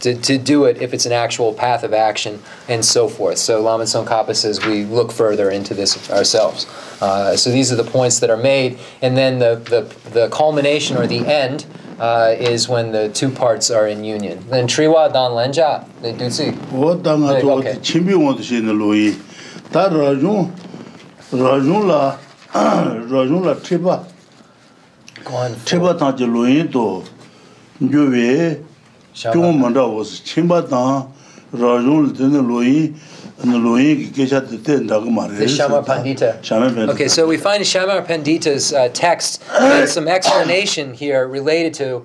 to do it if it's an actual path of action, and so forth. So Lama Tsong-kha-pa says we look further into this ourselves. So these are the points that are made, and then the culmination or the end is when the two parts are in union. Then Triwa Dan Lenja, they do see. Okay. Triba tanji loyin to juwe chung manda was chimba tan rajun dene loyin. The Shamar Pandita. Okay, so we find Shamar Pandita's text and some explanation here related to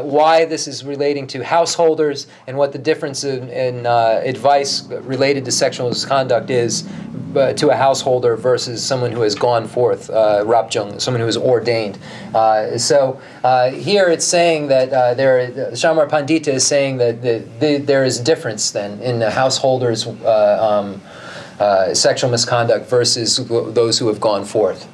why this is relating to householders and what the difference in advice related to sexual misconduct is to a householder versus someone who has gone forth, Rapjung, someone who is ordained. So here it's saying that Shamar Pandita is saying that there is a difference then in the householders' sexual misconduct versus those who have gone forth.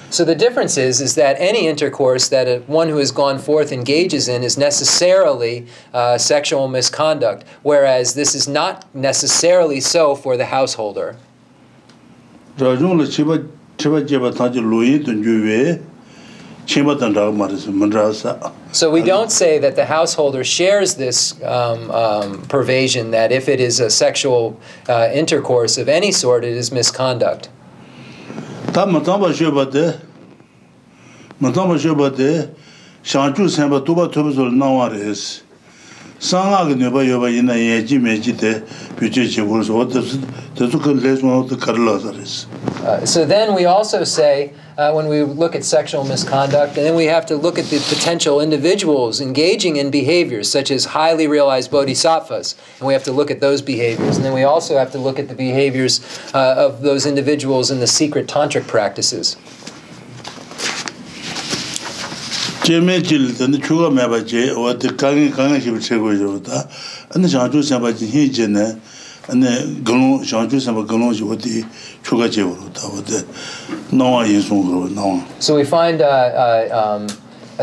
So the difference is that any intercourse that one who has gone forth engages in is necessarily sexual misconduct, whereas this is not necessarily so for the householder. So we don't say that the householder shares this pervasion, that if it is a sexual intercourse of any sort, it is misconduct. So then we also say, when we look at sexual misconduct, and then we have to look at the potential individuals engaging in behaviors such as highly realized bodhisattvas, and we have to look at those behaviors. And then we also have to look at the behaviors of those individuals in the secret tantric practices. So now we find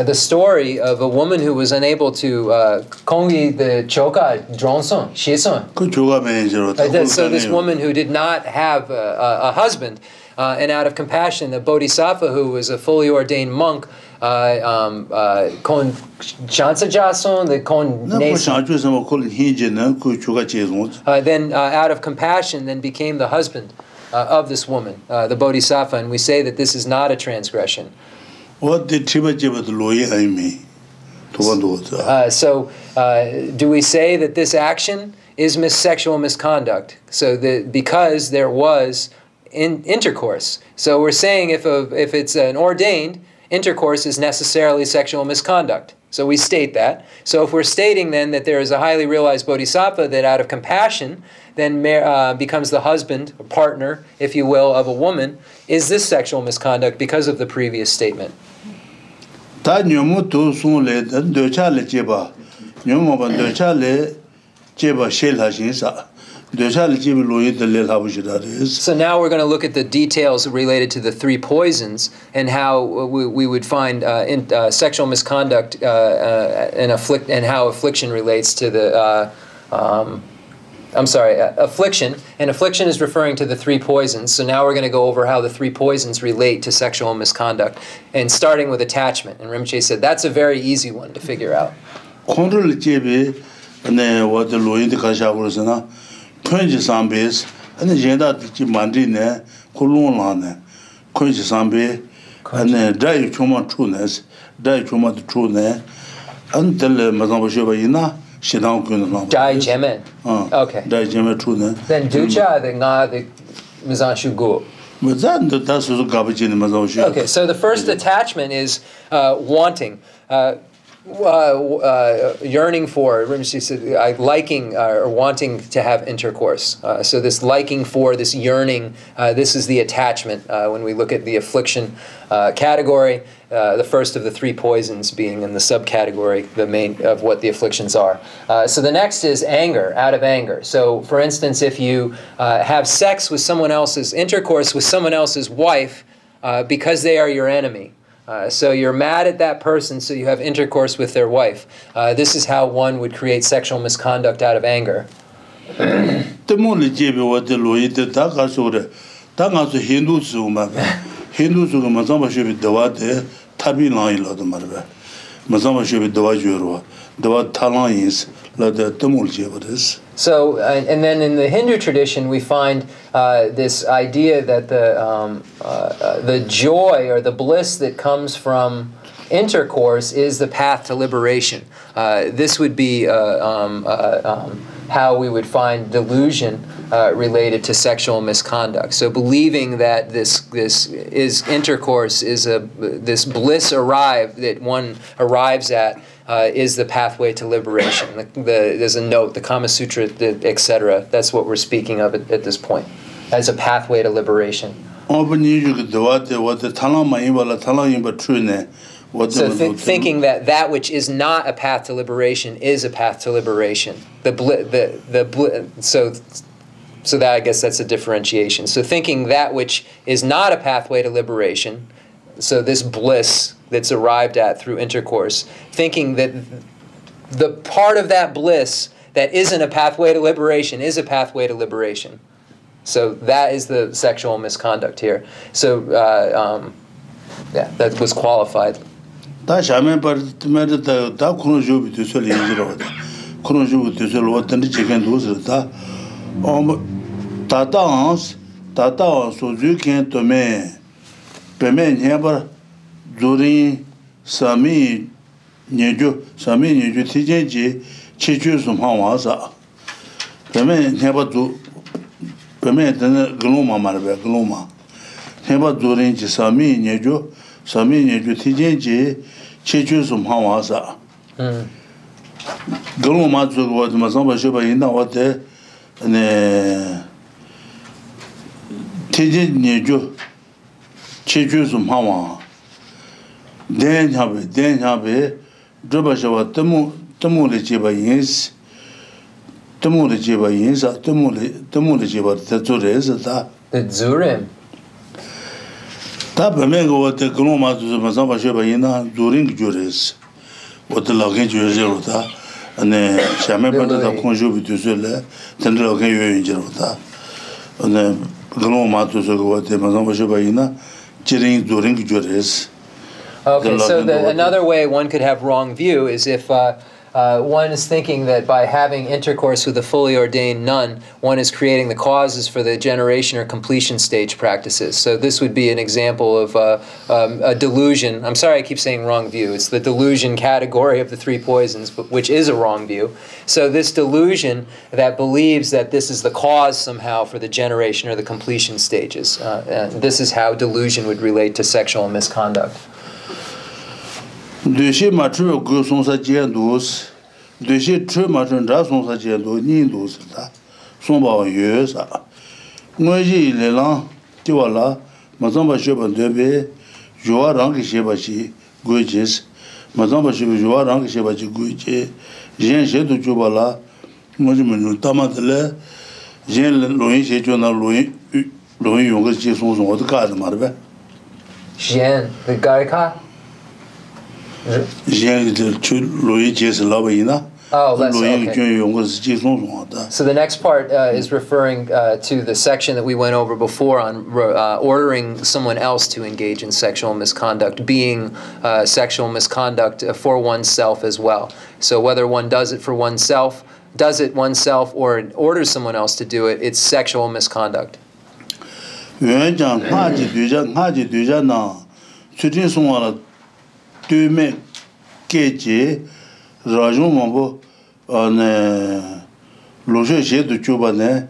the story of a woman who was unable to kongi the choka dronson shison. So this woman who did not have a husband, and out of compassion, the bodhisattva, who was a fully ordained monk, kon chansa jason the kon then out of compassion then became the husband of this woman, the bodhisattva, and we say that this is not a transgression. What did so do we say that this action is sexual misconduct? So that because there was intercourse. So we're saying if it's an ordained, intercourse is necessarily sexual misconduct. So we state that. So if we're stating then that there is a highly realized bodhisattva that out of compassion then becomes the husband, or partner, if you will, of a woman, is this sexual misconduct because of the previous statement? So now we're going to look at the details related to the three poisons and how we would find sexual misconduct and how affliction relates to the affliction. And affliction is referring to the three poisons. So now we're going to go over how the three poisons relate to sexual misconduct, and starting with attachment. And Rinpoche said that's a very easy one to figure out. Twenty Sambes, and the Jenda Mandine, Kulunane, Quincy Sambe, and Dai Chuma Trueness, Dai Chuma the Trune, until Mazambashobaina, Shidam Kun. Dai Jemen. Okay. Dai Jemen Trune. Then Ducha, the Nga, the Mizanshugu. But that's also garbage in the Mazamshu. Okay, so the first attachment is wanting. Yearning for, liking or wanting to have intercourse. So this liking for, this yearning, this is the attachment when we look at the affliction category, the first of the three poisons being in the subcategory, the main of what the afflictions are. So the next is anger, out of anger. So for instance, if you have sex with someone else's, intercourse with someone else's wife because they are your enemy. So you're mad at that person, so you have intercourse with their wife. This is how one would create sexual misconduct out of anger. So, and then in the Hindu tradition, we find this idea that the joy or the bliss that comes from intercourse is the path to liberation. This would be how we would find delusion related to sexual misconduct. So believing that this is intercourse, is this bliss that one arrives at, is the pathway to liberation. There's a note, the Kama Sutra, etc. That's what we're speaking of at this point, as a pathway to liberation. So thinking that which is not a path to liberation is a path to liberation. So that, I guess that's a differentiation. So thinking that which is not a pathway to liberation, so this bliss that's arrived at through intercourse, thinking that the part of that bliss that isn't a pathway to liberation is a pathway to liberation. So that is the sexual misconduct here. So that was qualified 다 샤멘 파르트메르 다 코노주비 되설 얘기로 코노주비 되설 왔던데 지금 도스다 다다 소주켄 토메 페멘 헤바 조리 사미 녀주 티제지 체주 좀 하와서 페멘 헤바 조 페멘 는 글로마 말베 글로마 헤바 조리지 사미 녀주 티제지 체주 좀 하와서 글로마 조고 마상바 쇼바 인다 와데 네 티제 녀주 체주 좀 하와 denhabe drabashawa tamule jeba yins tamule jeba yinsa tamule jeba tazures da the zurim ta bamengo wat gloma tu mazamba sheba yina during jures wat lagin jures da ane shame pada da konjo bituzele tendro ke yoyin jirota ane gloma tu so wat mazamba sheba yina jiring during jures. Okay, so another way one could have wrong view is if one is thinking that by having intercourse with a fully ordained nun, one is creating the causes for the generation or completion stage practices. So this would be an example of a delusion. I'm sorry I keep saying wrong view. It's the delusion category of the three poisons, but which is a wrong view. So this delusion that believes that this is the cause somehow for the generation or the completion stages. This is how delusion would relate to sexual misconduct. Deshe matru go sonsa jiandos deshe tre matru da sonsa jiando nindos da sonba yue sa ngoji le lan tiwala mazamba sheba debe joa rang sheba chi gojis mazamba sheba joa rang sheba chi goje jen she do jobala ngoji menu tamatele jen loyin she jona loyin yong ge ji song song de ga de ma de jen the gaika. Oh, that's okay. So the next part is referring to the section that we went over before on ordering someone else to engage in sexual misconduct, being sexual misconduct for oneself as well. So whether one does it oneself, or orders someone else to do it, it's sexual misconduct. Tu me keje rajon mambo ne loje je de chobane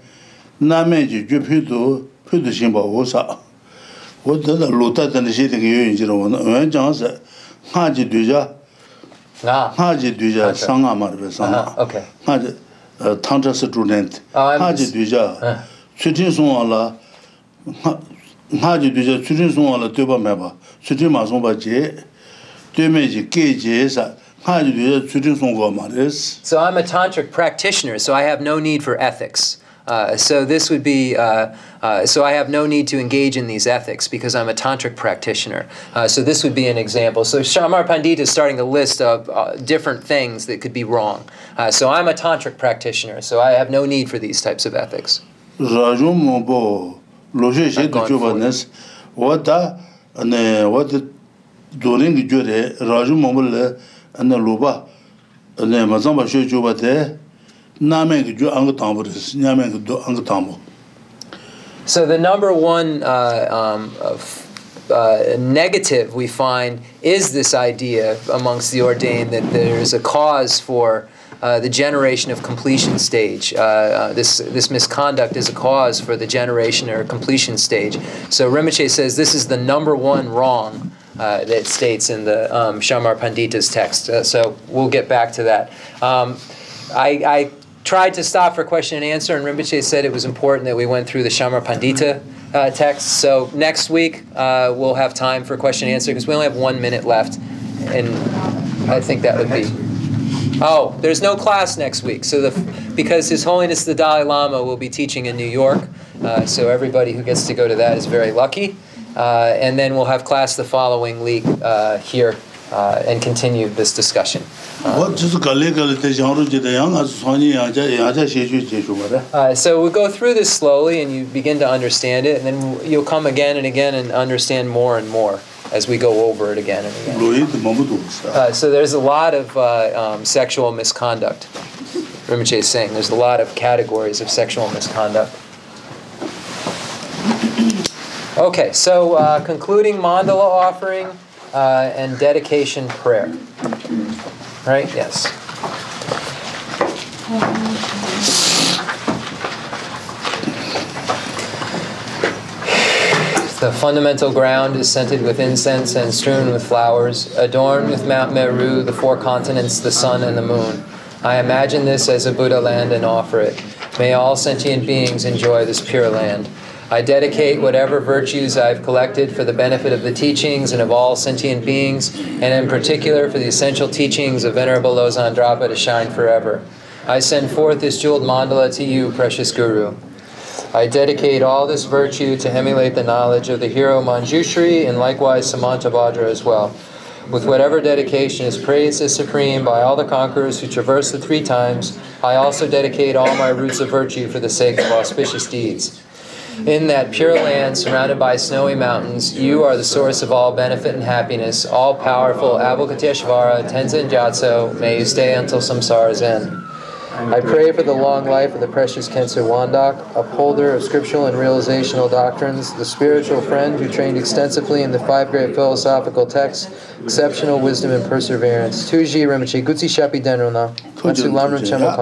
na me je phudo simba osa wo da lota da ne je de yoyin jiro wen jang sa ha ji duja sanga marbe sanga okay ha ji tantra student ha ji duja chutin song ala ha ji duja chutin song ala to ba me ba chutin ma song ba je. So I'm a tantric practitioner, so I have no need for ethics. So this would be, so I have no need to engage in these ethics because I'm a tantric practitioner. So this would be an example. So Shamar Pandita is starting a list of different things that could be wrong. So I'm a tantric practitioner, so I have no need for these types of ethics. During Jure, Raju Mobile and the Luba, and the Mazamba Shujubate, Namek Ju Angatamburis, Namek do Angatambo. So the number one negative we find is this idea amongst the ordained that there is a cause for the generation of completion stage. This misconduct is a cause for the generation or completion stage. So Rinpoche says this is the number one wrong that states in the Shamar Pandita's text. So we'll get back to that. I tried to stop for question and answer, and Rinpoche said it was important that we went through the Shamar Pandita text. So next week we'll have time for question and answer because we only have 1 minute left, and I think that would be. Oh, there's no class next week. So because His Holiness the Dalai Lama will be teaching in New York, so everybody who gets to go to that is very lucky. And then we'll have class the following week here and continue this discussion. So we'll go through this slowly and you begin to understand it, and then you'll come again and again and understand more and more as we go over it again and again. So there's a lot of sexual misconduct. Rinpoche is saying there's a lot of categories of sexual misconduct. Okay, so concluding mandala offering and dedication prayer. Right? Yes. The fundamental ground is scented with incense and strewn with flowers, adorned with Mount Meru, the four continents, the sun, and the moon. I imagine this as a Buddha land and offer it. May all sentient beings enjoy this pure land. I dedicate whatever virtues I've collected for the benefit of the teachings and of all sentient beings, and in particular for the essential teachings of Venerable Losang Drapa to shine forever. I send forth this jeweled mandala to you, precious Guru. I dedicate all this virtue to emulate the knowledge of the hero Manjushri and likewise Samantabhadra as well. With whatever dedication is praised as supreme by all the conquerors who traverse the 3 times, I also dedicate all my roots of virtue for the sake of auspicious deeds. In that pure land surrounded by snowy mountains, you are the source of all benefit and happiness, all-powerful Avalokiteshvara, Tenzin Gyatso, may you stay until samsara's end. I pray for the long life of the precious Khensur Wandak, upholder of scriptural and realizational doctrines, the spiritual friend who trained extensively in the 5 great philosophical texts, exceptional wisdom and perseverance. Tuji Rinpoche Gutsi Shapi Denrona, Matsu Lamrim Chenmo